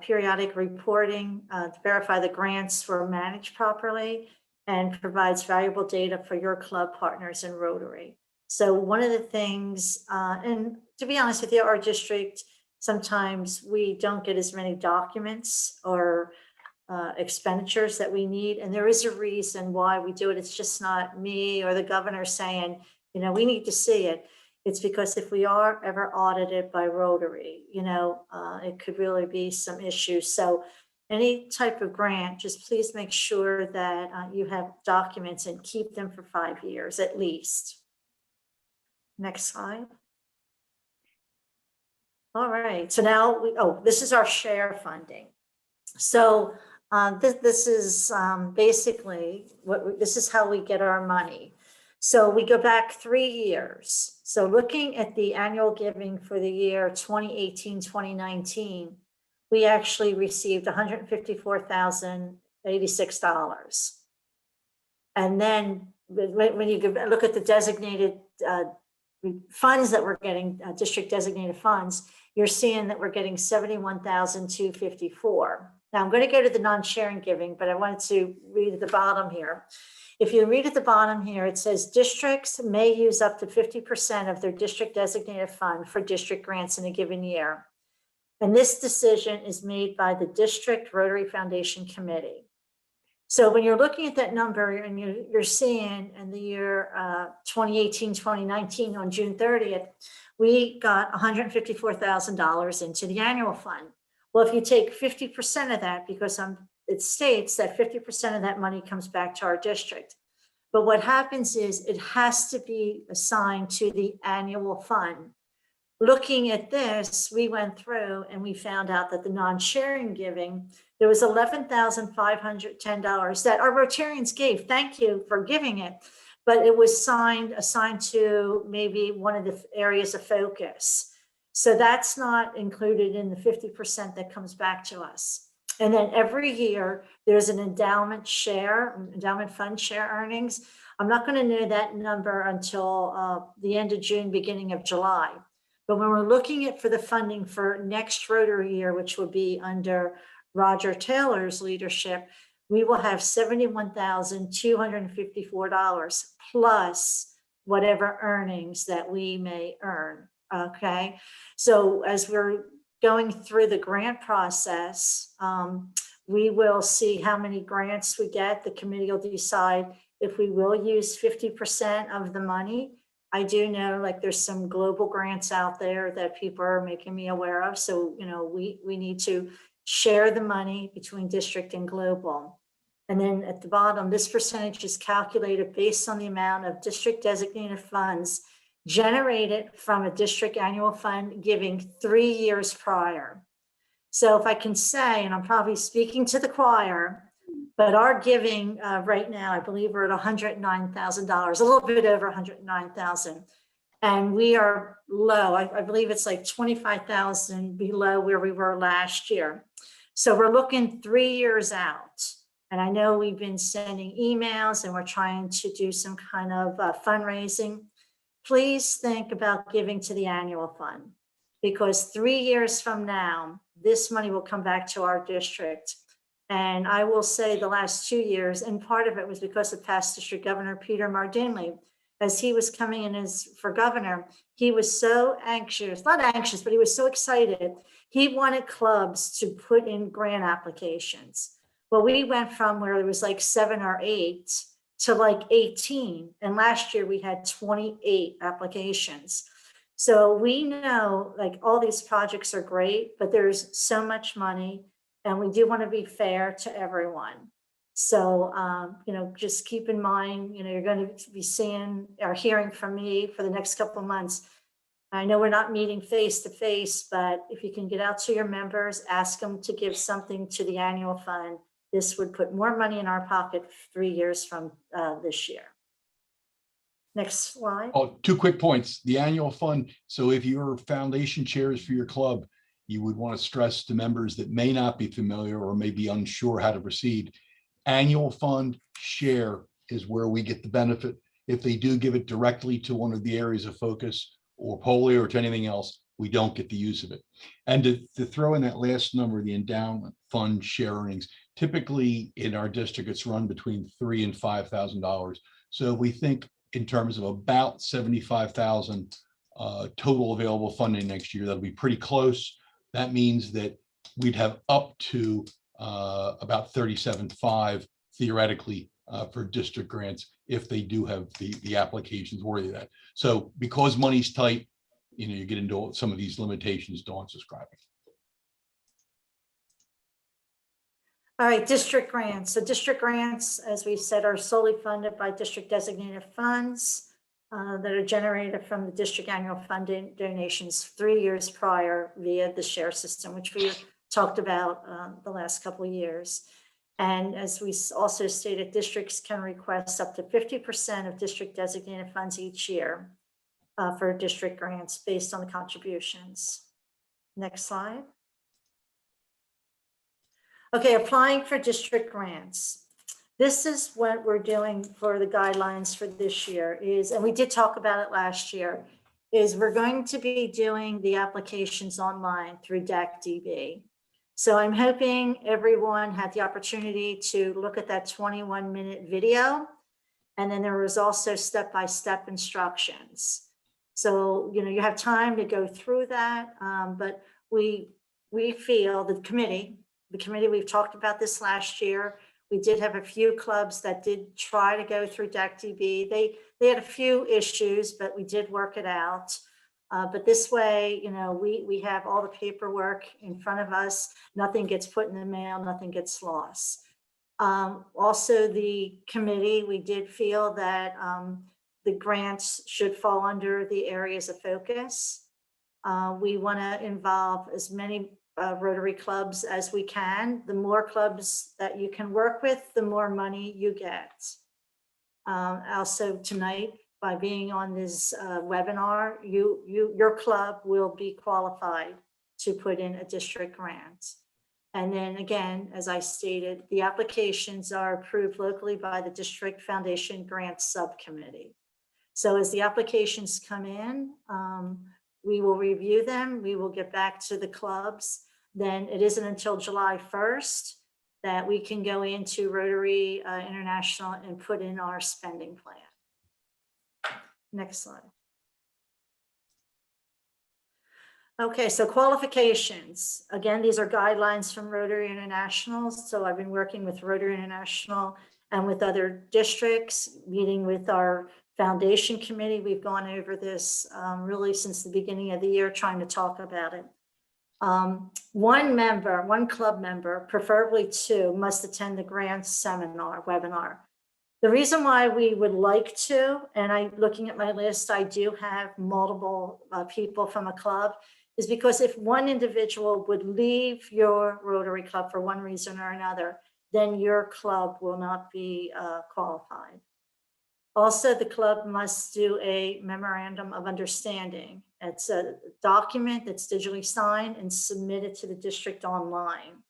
periodic reporting to verify the grants were managed properly, and provides valuable data for your club partners in Rotary. So one of the things, and to be honest with you, our district, sometimes we don't get as many documents or expenditures that we need. And there is a reason why we do it. It's just not me or the governor saying, you know, we need to see it. It's because if we are ever audited by Rotary, you know, it could really be some issues. So any type of grant, just please make sure that you have documents and keep them for 5 years at least. Next slide. All right, so now this is our share funding. So this is basically this is how we get our money. So we go back 3 years. So looking at the annual giving for the year 2018, 2019, we actually received $154,086. And then when you look at the designated funds that we're getting, district designated funds, you're seeing that we're getting $71,254. Now I'm going to go to the non-sharing giving, but I wanted to read at the bottom here. If you read at the bottom here, it says districts may use up to 50% of their district designated fund for district grants in a given year. And this decision is made by the District Rotary Foundation Committee. So when you're looking at that number and you're seeing in the year 2018, 2019 on June 30th, we got $154,000 into the annual fund. Well, if you take 50% of that, because it states that 50% of that money comes back to our district. But what happens is it has to be assigned to the annual fund. looking at this, we went through and we found out that the non-sharing giving, there was $11,510 that our Rotarians gave. Thank you for giving it. But it was assigned to maybe one of the areas of focus. So that's not included in the 50% that comes back to us. And then every year there's an endowment fund share earnings. I'm not going to know that number until the end of June, beginning of July. But when we're looking at for the funding for next Rotary year, which will be under Roger Taylor's leadership, we will have $71,254 plus whatever earnings that we may earn. Okay, so as we're going through the grant process, we will see how many grants we get. The committee will decide if we will use 50% of the money. I do know like there's some global grants out there that people are making me aware of. So, you know, we need to share the money between district and global. And then at the bottom, this percentage is calculated based on the amount of district designated funds generated from a district annual fund giving 3 years prior. So if I can say, and I'm probably speaking to the choir, but our giving right now, I believe we're at $109,000, a little bit over 109,000. And we are low. I believe it's like 25,000 below where we were last year. So we're looking 3 years out. And I know we've been sending emails and we're trying to do some kind of fundraising. Please think about giving to the annual fund, because 3 years from now, this money will come back to our district. And I will say the last 2 years, and part of it was because of past district governor Peter Mardinley, as he was coming in for governor, he was so anxious, not anxious, but he was so excited. He wanted clubs to put in grant applications. Well, we went from where it was like 7 or 8 to like 18. And last year we had 28 applications. So we know like all these projects are great, but there's so much money and we do want to be fair to everyone. So, you know, just keep in mind, you know, you're going to be seeing or hearing from me for the next couple of months. I know we're not meeting face to face, but if you can get out to your members, ask them to give something to the annual fund. This would put more money in our pocket 3 years from this year. Next slide. Oh, 2 quick points. The annual fund. So if you're foundation chairs for your club, you would want to stress to members that may not be familiar or may be unsure how to proceed. Annual fund share is where we get the benefit. If they do give it directly to one of the areas of focus or polio or to anything else, we don't get the use of it. And to throw in that last number, the endowment fund share earnings, typically in our district, it's run between $3,000 and $5,000. So we think in terms of about 75,000 total available funding next year, that'll be pretty close. That means that we'd have up to about 37.5 theoretically for district grants if they do have the applications worthy of that. So because money's tight, you know, you get into some of these limitations Dawn's describing. All right, district grants. So district grants, as we said, are solely funded by district designated funds that are generated from the district annual funding donations 3 years prior via the share system, which we talked about the last couple of years. And as we also stated, districts can request up to 50% of district designated funds each year for district grants based on the contributions. Next slide. Okay, applying for district grants. This is what we're doing for the guidelines for this year is, and we did talk about it last year, is we're going to be doing the applications online through DAC-DB. So I'm hoping everyone had the opportunity to look at that 21-minute video. And then there was also step-by-step instructions. So, you know, you have time to go through that, but we feel the committee, we've talked about this last year. We did have a few clubs that did try to go through DAC-DB. They had a few issues, but we did work it out. But this way, you know, we have all the paperwork in front of us. Nothing gets put in the mail, nothing gets lost. Also, the committee, we did feel that the grants should fall under the areas of focus. We want to involve as many Rotary clubs as we can. The more clubs that you can work with, the more money you get. Also tonight, by being on this webinar, your club will be qualified to put in a district grant. And then again, as I stated, the applications are approved locally by the District Foundation Grant Subcommittee. So as the applications come in, we will review them. We will get back to the clubs. Then it isn't until July 1st that we can go into Rotary International and put in our spending plan. Next slide. Okay, so qualifications. Again, these are guidelines from Rotary International. So I've been working with Rotary International and with other districts, meeting with our foundation committee. We've gone over this really since the beginning of the year, trying to talk about it. One club member, preferably two, must attend the grant seminar webinar. The reason why we would like to, and looking at my list, I do have multiple people from a club, is because if one individual would leave your Rotary Club for one reason or another, then your club will not be qualified. Also, the club must do a memorandum of understanding. It's a document that's digitally signed and submitted to the district online.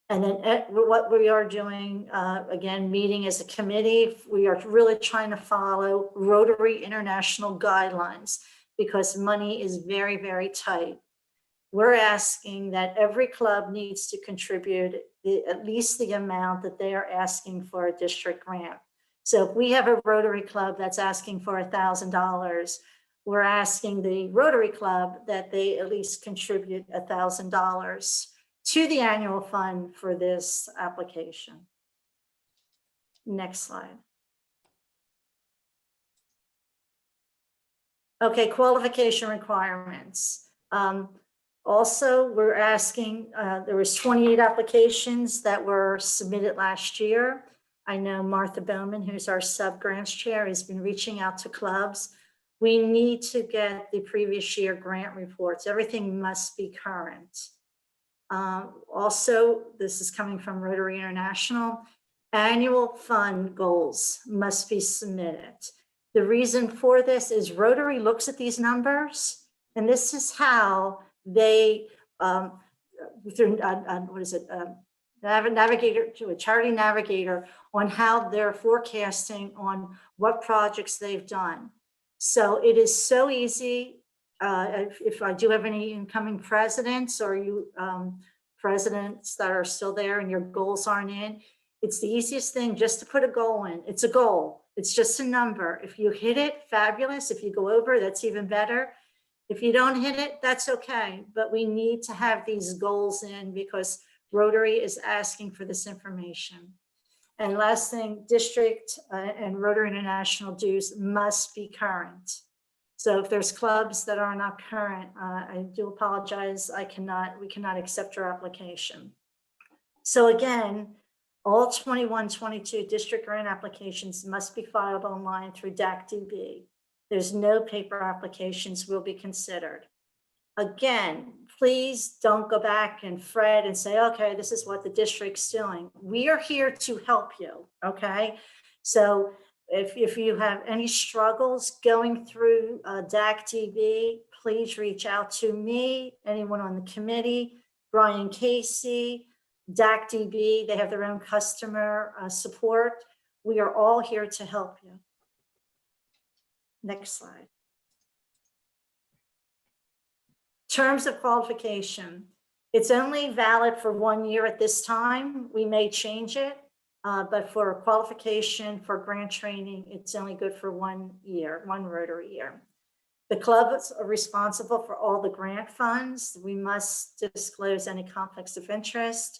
And then what we are doing, again, meeting as a committee, we are really trying to follow Rotary International guidelines because money is very, very tight. We're asking that every club needs to contribute at least the amount that they are asking for a district grant. So if we have a Rotary Club that's asking for $1,000, we're asking the Rotary Club that they at least contribute $1,000 to the annual fund for this application. Next slide. Okay, qualification requirements. Also, we're asking, there was 28 applications that were submitted last year. I know Martha Bowman, who's our sub-grants chair, has been reaching out to clubs. We need to get the previous year grant reports. Everything must be current. Also, this is coming from Rotary International, annual fund goals must be submitted. The reason for this is Rotary looks at these numbers, and this is how they, through, what is it, navigator to a charity navigator on how they're forecasting on what projects they've done. So it is so easy. If I do have any incoming presidents or you presidents that are still there and your goals aren't in, it's the easiest thing just to put a goal in. It's a goal. It's just a number. If you hit it, fabulous. If you go over, that's even better. If you don't hit it, that's okay. But we need to have these goals in because Rotary is asking for this information. And last thing, district and Rotary International dues must be current. So if there's clubs that are not current, I do apologize. We cannot accept your application. So again, all 21-22 district grant applications must be filed online through DACDB. There's no paper applications will be considered. Again, please don't go back and fret and say, okay, this is what the district's doing. We are here to help you, okay? So if you have any struggles going through DACDB, please reach out to me, anyone on the committee, Brian Casey, DACDB, they have their own customer support. We are all here to help you. Next slide. Terms of qualification. It's only valid for 1 year at this time. We may change it, but for a qualification for grant training, it's only good for 1 year, one Rotary year. The clubs are responsible for all the grant funds. We must disclose any conflicts of interest.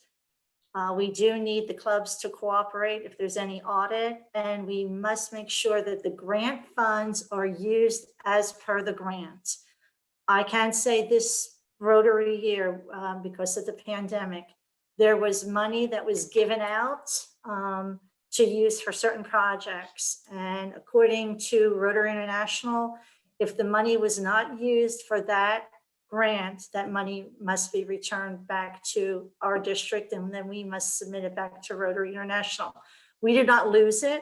We do need the clubs to cooperate if there's any audit, and we must make sure that the grant funds are used as per the grant. I can say this Rotary year, because of the pandemic, there was money that was given out to use for certain projects. And according to Rotary International, if the money was not used for that grant, that money must be returned back to our district, and then we must submit it back to Rotary International. We did not lose it.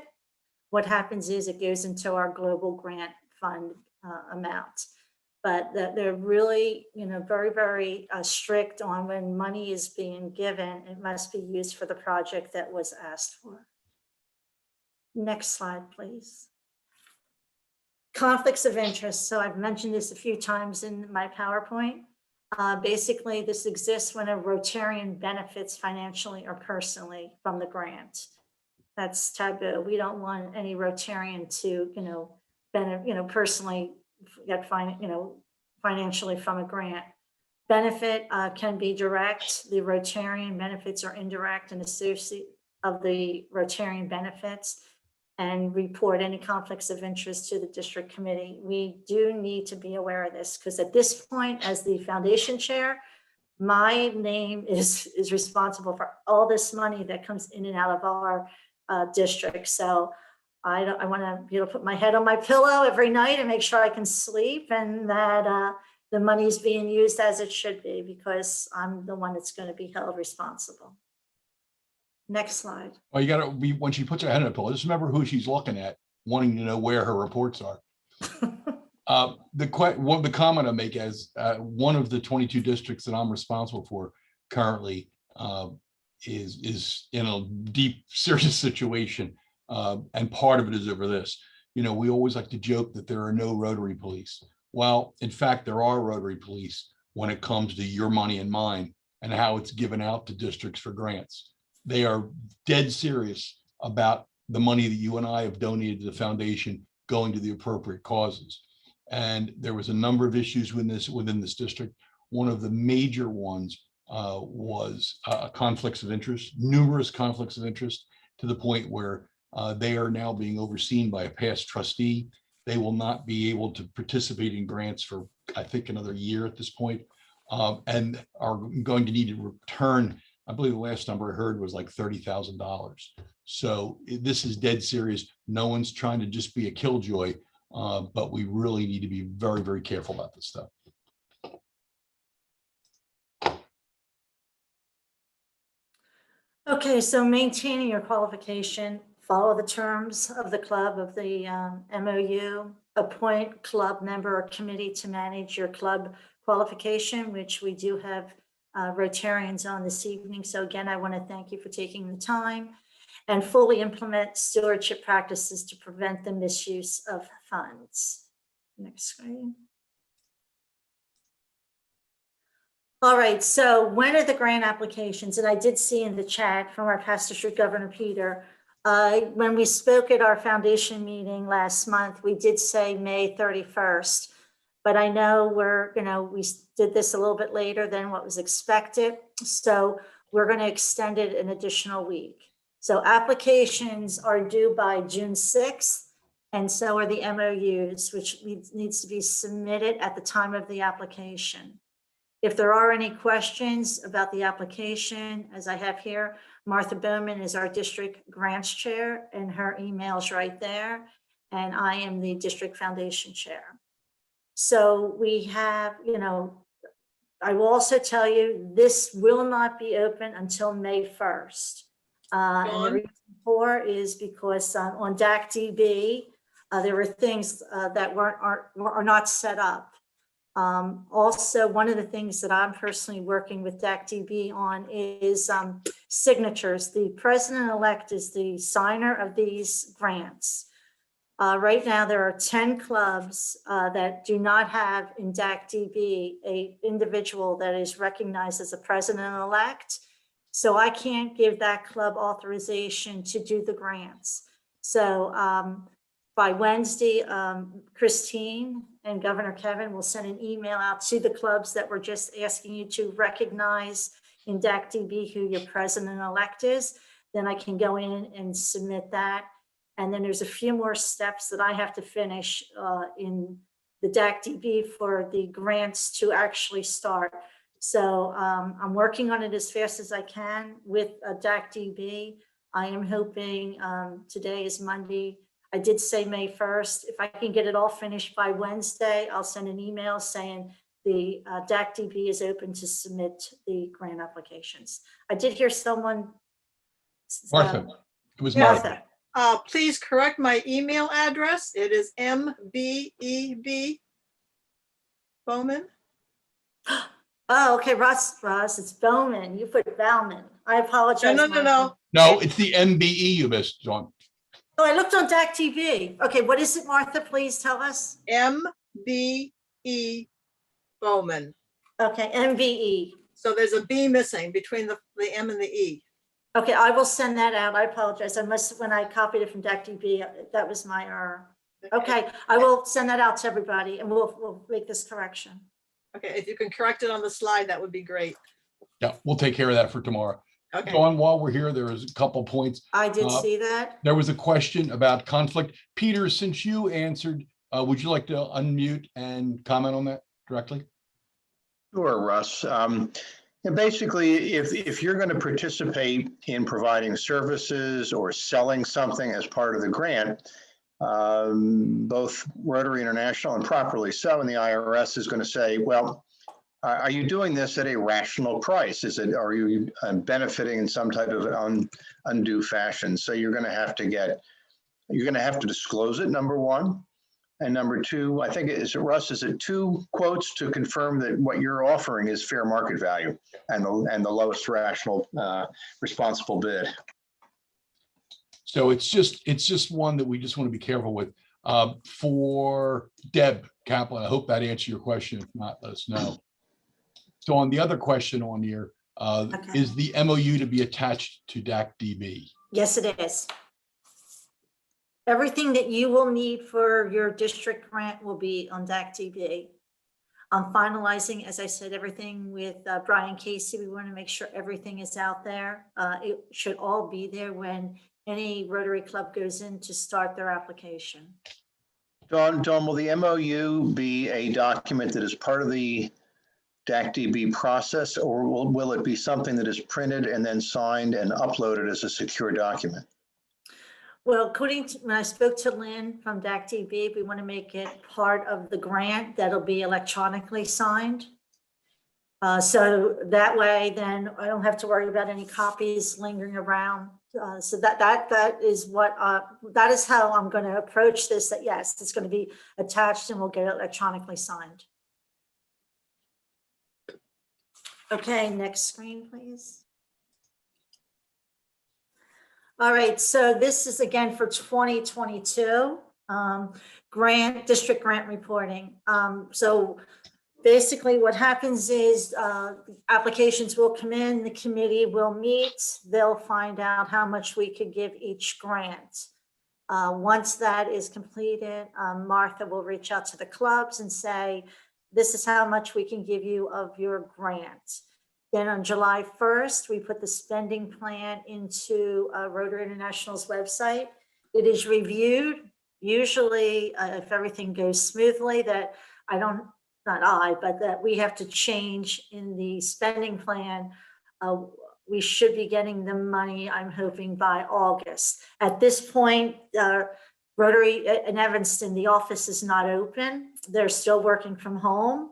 What happens is it goes into our global grant fund amount. But they're really, very, very strict on when money is being given, it must be used for the project that was asked for. Next slide, please. Conflicts of interest. So I've mentioned this a few times in my PowerPoint. Basically, this exists when a Rotarian benefits financially or personally from the grant. That's taboo. We don't want any Rotarian to, personally get financially from a grant. Benefit can be direct. The Rotarian benefits are indirect and associate of the Rotarian benefits, and report any conflicts of interest to the district committee. We do need to be aware of this because at this point, as the foundation chair, my name is responsible for all this money that comes in and out of our district. So I want to be able to put my head on my pillow every night and make sure I can sleep and that the money is being used as it should be, because I'm the one that's going to be held responsible. Next slide. Well, you got to be, when she puts her head on a pillow, just remember who she's looking at, wanting to know where her reports are. The comment I make as one of the 22 districts that I'm responsible for currently is in a deep, serious situation. And part of it is over this. We always like to joke that there are no Rotary police. Well, in fact, there are Rotary police when it comes to your money and mine and how it's given out to districts for grants. They are dead serious about the money that you and I have donated to the foundation going to the appropriate causes. And there was a number of issues within this district. One of the major ones was conflicts of interest, numerous conflicts of interest, to the point where they are now being overseen by a past trustee. They will not be able to participate in grants for, I think, another year at this point, and are going to need to return. I believe the last number I heard was like $30,000. So this is dead serious. No one's trying to just be a killjoy, but we really need to be very, very careful about this stuff. Okay, so maintaining your qualification, follow the terms of the club of the MOU, appoint club member or committee to manage your club qualification, which we do have Rotarians on this evening. So again, I want to thank you for taking the time, and fully implement stewardship practices to prevent the misuse of funds. Next screen. All right, so when are the grant applications? And I did see in the chat from our past district governor, Peter, when we spoke at our foundation meeting last month, we did say May 31st. But I know we did this a little bit later than what was expected. So we're going to extend it an additional week. So applications are due by June 6th, and so are the MOUs, which needs to be submitted at the time of the application. If there are any questions about the application, as I have here, Martha Bowman is our district grants chair, and her email's right there. And I am the district foundation chair. So we have, I will also tell you, this will not be open until May 1st. And the reason for is because on DAC-DB, there were things that are not set up. Also, one of the things that I'm personally working with DAC-DB on is signatures. The president-elect is the signer of these grants. Right now, there are 10 clubs that do not have in DAC-DB an individual that is recognized as a president-elect. So I can't give that club authorization to do the grants. So by Wednesday, Christine and Governor Kevin will send an email out to the clubs that we're just asking you to recognize in DAC-DB who your president-elect is. Then I can go in and submit that. And then there's a few more steps that I have to finish in the DAC-DB for the grants to actually start. So I'm working on it as fast as I can with DAC-DB. I am hoping today is Monday. I did say May 1st. If I can get it all finished by Wednesday, I'll send an email saying the DAC-DB is open to submit the grant applications. I did hear someone. Martha, it was Martha. Martha. Please correct my email address. It is MBEB Bowman. Oh, okay, Ross, it's Bowman. You put Bauman. I apologize. No. Martha. No, it's the MBE you missed, John. Oh, I looked on DAC-DB. Okay, what is it, Martha? Please tell us. MBE Bowman. Okay, MBE. So there's a B missing between the M and the E. Okay, I will send that out. I apologize. I must, when I copied it from DAC-DB, that was my error. Okay, I will send that out to everybody and we'll make this correction. Okay, if you can correct it on the slide, that would be great. Yeah, we'll take care of that for tomorrow. Okay. John, while we're here, there is a couple points. I did see that. There was a question about conflict. Peter, since you answered, would you like to unmute and comment on that directly? Sure, Russ. Basically, if you're going to participate in providing services or selling something as part of the grant, both Rotary International and properly so, and the IRS is going to say, well, are you doing this at a rational price? Are you benefiting in some type of undue fashion? So you're going to have to disclose it, number one. And number two, I think Russ, is it 2 quotes to confirm that what you're offering is fair market value and the lowest rational responsible bid? So it's just one that we just want to be careful with. For Deb Kaplan, I hope that answered your question. If not, let us know. So on the other question on here, Okay. is the MOU to be attached to DAC-DB? Yes, it is. Everything that you will need for your district grant will be on DAC-DB. I'm finalizing, as I said, everything with Brian Casey. We want to make sure everything is out there. It should all be there when any Rotary Club goes in to start their application. Dawn, will the MOU be a document that is part of the DAC-DB process, or will it be something that is printed and then signed and uploaded as a secure document? Well, according to, when I spoke to Lynn from DAC-DB, we want to make it part of the grant that'll be electronically signed. So that way, then I don't have to worry about any copies lingering around. So that is what, that is how I'm going to approach this, that yes, it's going to be attached and we'll get it electronically signed. Okay, next screen, please. All right, so this is again for 2022 district grant reporting. So basically what happens is applications will come in, the committee will meet, they'll find out how much we could give each grant. Once that is completed, Martha will reach out to the clubs and say, this is how much we can give you of your grant. Then on July 1st, we put the spending plan into Rotary International's website. It is reviewed. Usually, if everything goes smoothly, that but that we have to change in the spending plan. We should be getting the money, I'm hoping, by August. At this point, Rotary in Evanston, the office is not open. They're still working from home.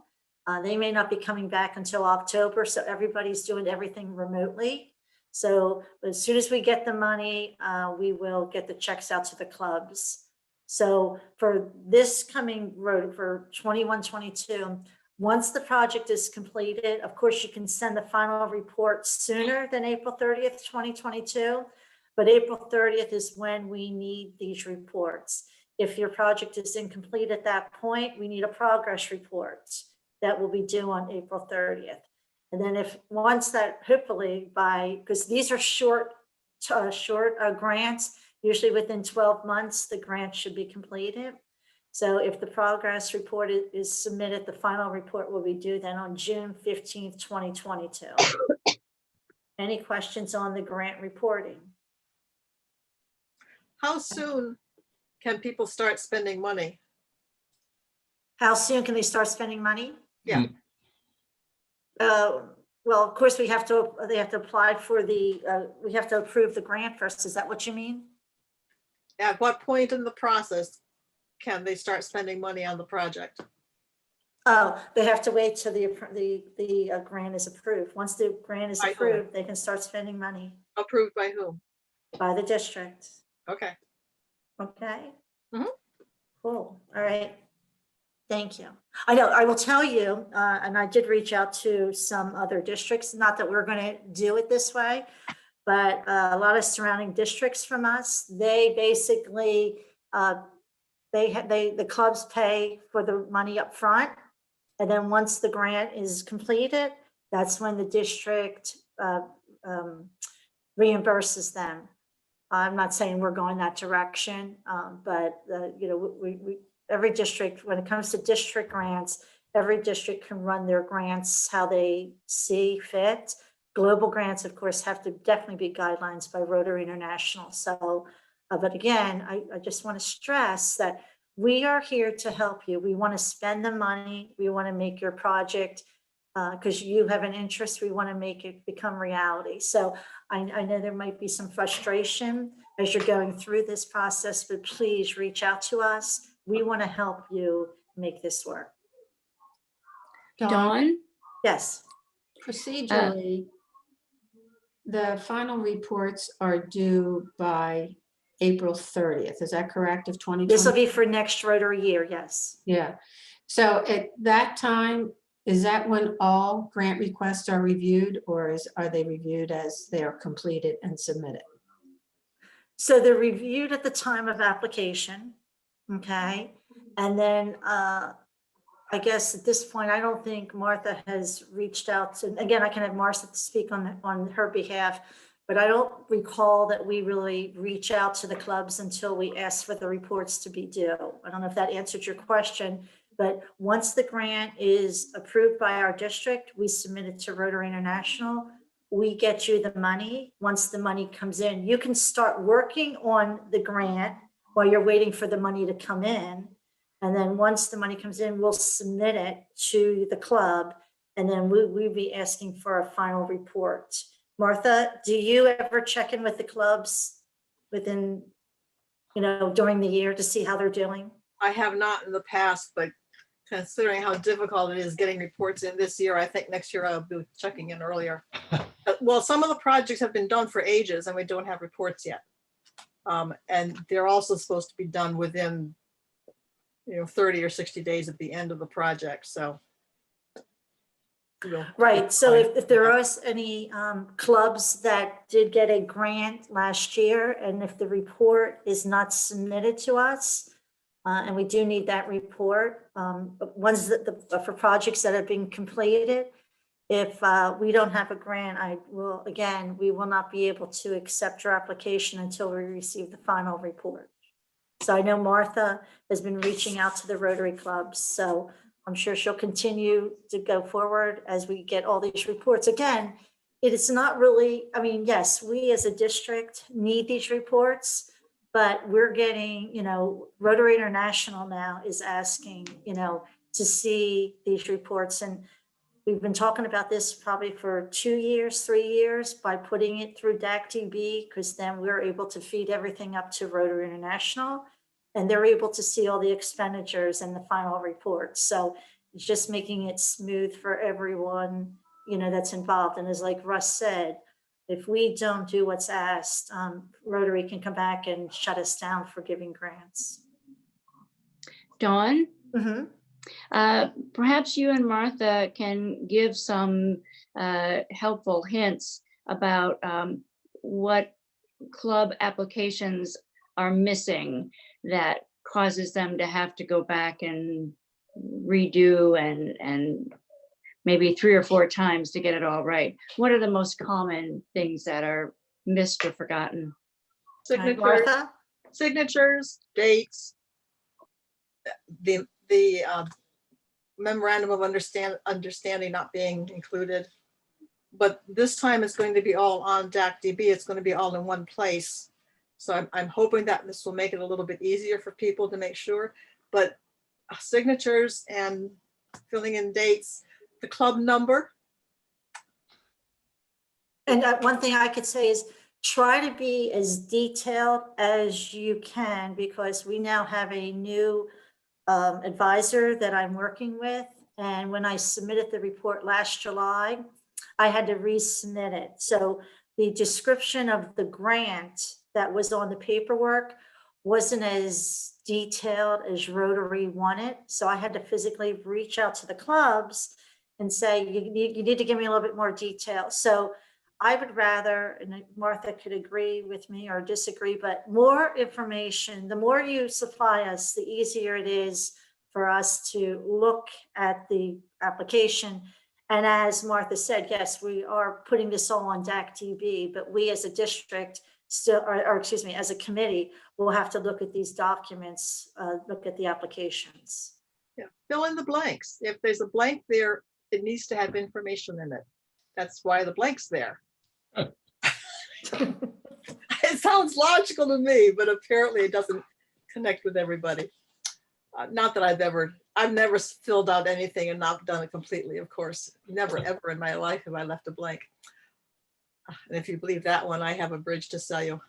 They may not be coming back until October, so everybody's doing everything remotely. So as soon as we get the money, we will get the checks out to the clubs. So for this coming road for 21-22, once the project is completed, of course, you can send the final report sooner than April 30th, 2022, but April 30th is when we need these reports. If your project is incomplete at that point, we need a progress report that will be due on April 30th. And then once that, hopefully because these are short grants, usually within 12 months, the grant should be completed. So if the progress report is submitted, the final report will be due then on June 15th, 2022. Any questions on the grant reporting? How soon can people start spending money? How soon can they start spending money? Yeah. Well, of course, they have to apply for we have to approve the grant first. Is that what you mean? At what point in the process can they start spending money on the project? Oh, they have to wait till the grant is approved. Once the grant is By whom? approved, they can start spending money Approved by whom? by the district. Okay. Okay? Mhm. Cool. All right. Thank you. I know, I will tell you, and I did reach out to some other districts, not that we're going to do it this way, but a lot of surrounding districts from us, they basically, the clubs pay for the money up front. And then once the grant is completed, that's when the district reimburses them. I'm not saying we're going that direction, but you know, every district, when it comes to district grants, every district can run their grants how they see fit. Global grants, of course, have to definitely be guidelines by Rotary International. So, but again, I just want to stress that we are here to help you. We want to spend the money. We want to make your project, because you have an interest, we want to make it become reality. So I know there might be some frustration as you're going through this process, but please reach out to us. We want to help you make this work. Dawn? Yes. Procedurally, the final reports are due by April 30th. Is that correct, of 2020? This will be for next Rotary year, yes. Yeah. So at that time, is that when all grant requests are reviewed, or are they reviewed as they are completed and submitted? So they're reviewed at the time of application, okay? And then I guess at this point, I don't think Martha has reached out to, again, I can have Martha speak on her behalf, but I don't recall that we really reach out to the clubs until we ask for the reports to be due. I don't know if that answered your question, but once the grant is approved by our district, we submit it to Rotary International. We get you the money. Once the money comes in, you can start working on the grant while you're waiting for the money to come in. And then once the money comes in, we'll submit it to the club, and then we'll be asking for a final report. Martha, do you ever check in with the clubs within, you know, during the year to see how they're doing? I have not in the past, but considering how difficult it is getting reports in this year, I think next year I'll be checking in earlier. Well, some of the projects have been done for ages and we don't have reports yet. And they're also supposed to be done within, 30 or 60 days at the end of the project. So. Right. So if there are any clubs that did get a grant last year, and if the report is not submitted to us, and we do need that report, ones that for projects that have been completed, if we don't have a grant, we will not be able to accept your application until we receive the final report. So I know Martha has been reaching out to the Rotary clubs, so I'm sure she'll continue to go forward as we get all these reports. Again, it is not really, I mean, yes, we as a district need these reports, but we're getting, Rotary International now is asking, to see these reports. And we've been talking about this probably for 2 years, 3 years, by putting it through DAC-DB, because then we're able to feed everything up to Rotary International, and they're able to see all the expenditures and the final reports. So it's just making it smooth for everyone, that's involved. And as like Russ said, if we don't do what's asked, Rotary can come back and shut us down for giving grants. Dawn? Mm-hmm. Perhaps you and Martha can give some helpful hints about what club applications are missing that causes them to have to go back and redo and maybe 3 or 4 times to get it all right. What are the most common things that are missed or forgotten? Signatures, dates, the memorandum of understanding not being included. But this time it's going to be all on DAC-DB. It's going to be all in one place. So I'm hoping that this will make it a little bit easier for people to make sure. But signatures and filling in dates, the club number. And one thing I could say is try to be as detailed as you can, because we now have a new advisor that I'm working with, And when I submitted the report last July, I had to resubmit it. So the description of the grant that was on the paperwork wasn't as detailed as Rotary wanted. So I had to physically reach out to the clubs and say, you need to give me a little bit more detail. So I would rather, and Martha could agree with me or disagree, but more information, the more you supply us, the easier it is for us to look at the application. And as Martha said, yes, we are putting this all on DAC-DB, but we as a district still, or excuse me, as a committee, will have to look at these documents, look at the applications. Yeah, fill in the blanks. If there's a blank there, it needs to have information in it. That's why the blank's there. It sounds logical to me, but apparently it doesn't connect with everybody. Not that I've never filled out anything and not done it completely, of course. Never, ever in my life have I left a blank. And if you believe that one, I have a bridge to sell you.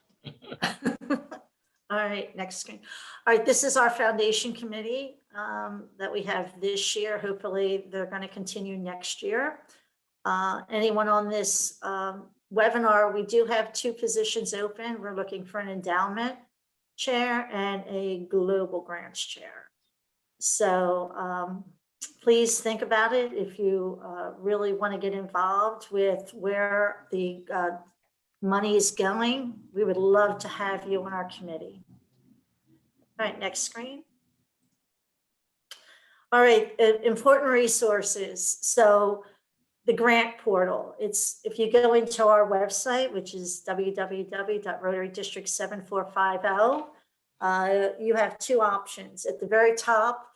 All right, next screen. All right, this is our foundation committee that we have this year. Hopefully they're going to continue next year. Anyone on this webinar, we do have 2 positions open. We're looking for an endowment chair and a global grants chair. So please think about it if you really want to get involved with where the money is going. We would love to have you on our committee. All right, next screen. All right, important resources. So the grant portal, it's, if you go into our website, which is www.rotarydistrict7450, you have 2 options. At the very top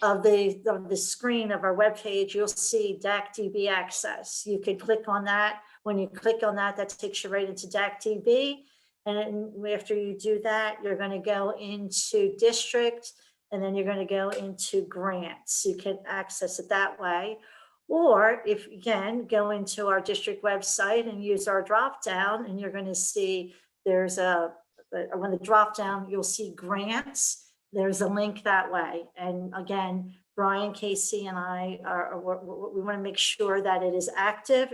of the screen of our webpage, you'll see DAC-DB access. You can click on that. When you click on that, that takes you right into DAC-DB. And after you do that, you're going to go into district, and then you're going to go into grants. You can access it that way. Or if, again, go into our district website and use our drop down, and you're going to see there's when the drop down, you'll see grants. There's a link that way. And again, Brian, Casey, and I we want to make sure that it is active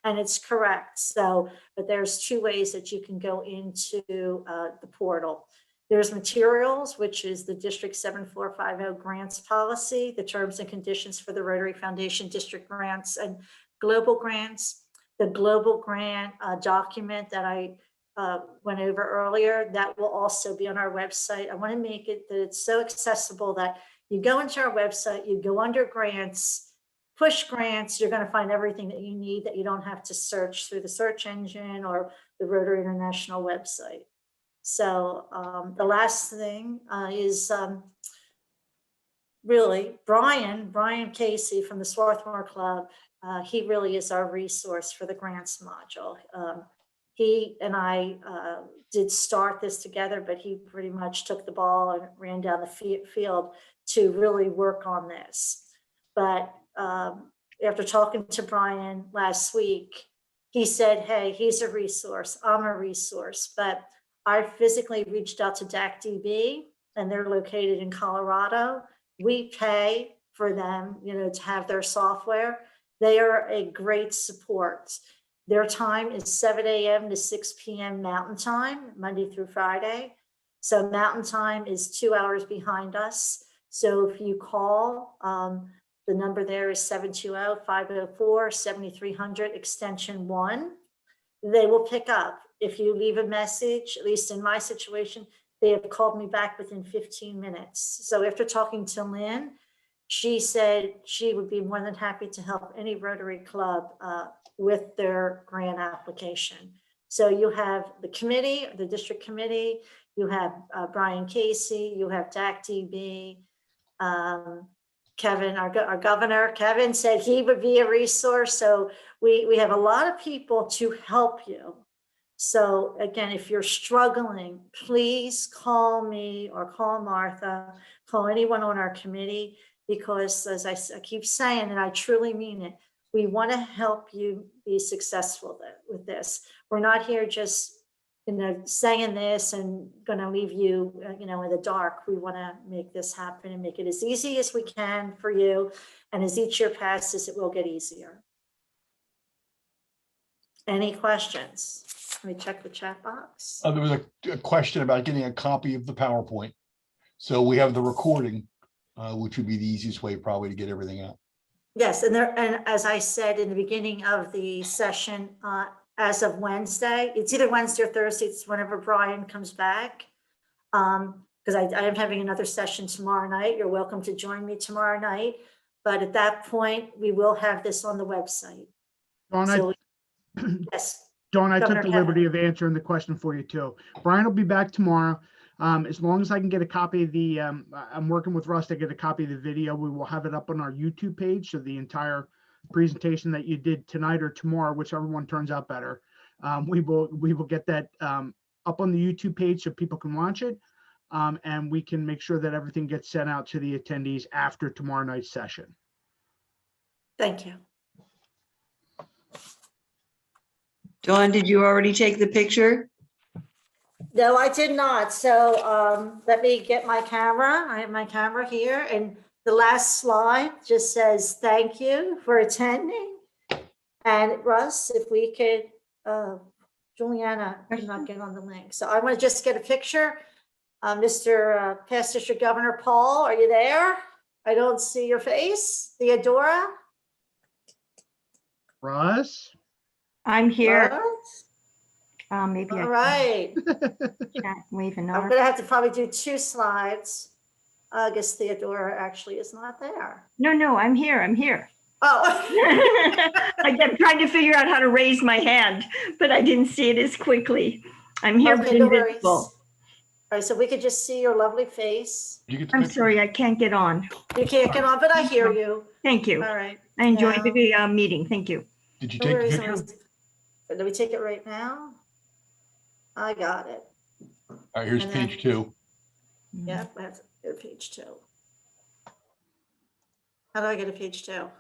and it's correct. So, but there's 2 ways that you can go into the portal. There's materials, which is the District 7450 grants policy, the terms and conditions for the Rotary Foundation district grants and global grants. The global grant document that I went over earlier, that will also be on our website. I want to make it that it's so accessible that you go into our website, you go under grants, push grants, you're going to find everything that you need, that you don't have to search through the search engine or the Rotary International website. So the last thing is really Brian Casey from the Swarthmore Club. He really is our resource for the grants module. He and I did start this together, but he pretty much took the ball and ran down the field to really work on this. But after talking to Brian last week, he said, hey, he's a resource, I'm a resource, but I physically reached out to DAC-DB, and they're located in Colorado. We pay for them, to have their software. They are a great support. Their time is 7 a.m. to 6 p.m. Mountain Time, Monday through Friday. So Mountain Time is 2 hours behind us. So if you call, the number there is 720-504-7300 extension 1. They will pick up. If you leave a message, at least in my situation, they have called me back within 15 minutes. So after talking to Lynn, she said she would be more than happy to help any Rotary Club with their grant application. So you have the committee, the district committee, you have Brian Casey, you have DAC-DB, Kevin, our governor, Kevin said he would be a resource. So we have a lot of people to help you. So again, if you're struggling, please call me or call Martha, call anyone on our committee, because as I keep saying, and I truly mean it, we want to help you be successful with this. We're not here just, saying this and going to leave you, in the dark. We want to make this happen and make it as easy as we can for you. And as each year passes, it will get easier. Any questions? Let me check the chat box. There was a question about getting a copy of the PowerPoint. So we have the recording, which would be the easiest way probably to get everything out. Yes, and as I said in the beginning of the session, as of Wednesday, it's either Wednesday or Thursday, it's whenever Brian comes back. Because I am having another session tomorrow night. You're welcome to join me tomorrow night. But at that point, we will have this on the website. Dawn, Yes. Dawn, I took Governor the Kevin. liberty of answering the question for you too. Brian will be back tomorrow. As long as I can get a copy of the, I'm working with Russ to get a copy of the video. We will have it up on our YouTube page. So the entire presentation that you did tonight or tomorrow, whichever one turns out better, we will get that up on the YouTube page so people can watch it. And we can make sure that everything gets sent out to the attendees after tomorrow night's session. Thank you. Dawn, did you already take the picture? No, I did not. So let me get my camera. I have my camera here. And the last slide just says, thank you for attending. And Russ, if we could, Juliana could not get on the link. So I want to just get a picture. Mr. Past District Governor Paul, are you there? I don't see your face. Theodora? Russ? I'm here. Russ? Maybe All right. can't wave an I'm arm. gonna have to probably do 2 slides. I guess Theodora actually is not there. No, I'm here. I'm here. Oh. I kept trying to figure out how to raise my hand, but I didn't see it as quickly. I'm here, but Okay, no worries. invisible. All right, so we could just see your lovely face. I'm sorry, I can't get on. You can't get on, but I hear you. Thank you. All right. I enjoyed Yeah. the meeting. Thank you. Did you No take the worries, no picture? worries. Do we take it right now? I got it. All right, here's And then- page 2. Yep, I have to go to page 2. How do I get to page 2?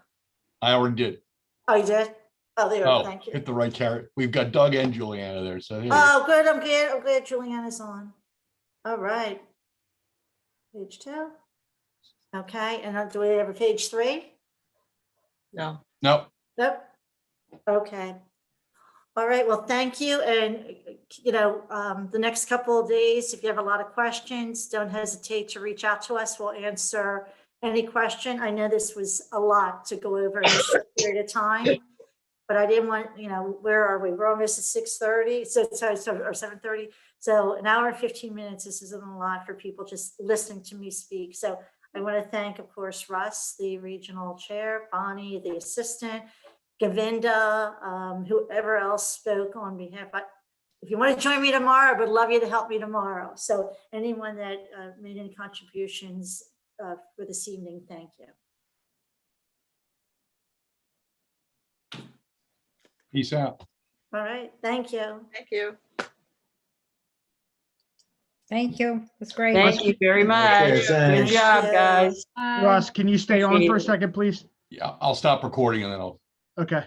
I already did. Oh, you did? Oh, there, Oh, thank you. hit the right carrot. We've got Doug and Juliana there. So here. Oh, good, I'm good. I'm glad Juliana's on. All right. Page 2. Okay, and then do we have a page 3? No. Nope. Nope. Okay. All right, well, thank you. And, you know, the next couple of days, if you have a lot of questions, don't hesitate to reach out to us. We'll answer any question. I know this was a lot to go over in a short period of time, but I didn't want, you know, where are we? We're almost at 6:30, so or 7:30. So an hour and 15 minutes, this isn't a lot for people just listening to me speak. So I want to thank, of course, Russ, the regional chair, Bonnie, the assistant, Govinda, whoever else spoke on behalf. If you want to join me tomorrow, I would love you to help me tomorrow. So anyone that made any contributions for this evening, thank you. Peace out. All right, thank you. Thank you. Thank you. That's great. Thank you very much. Good thanks. job, Yeah. guys. Russ, can you stay on for a second, please? Yeah, I'll stop recording and then I'll. Okay.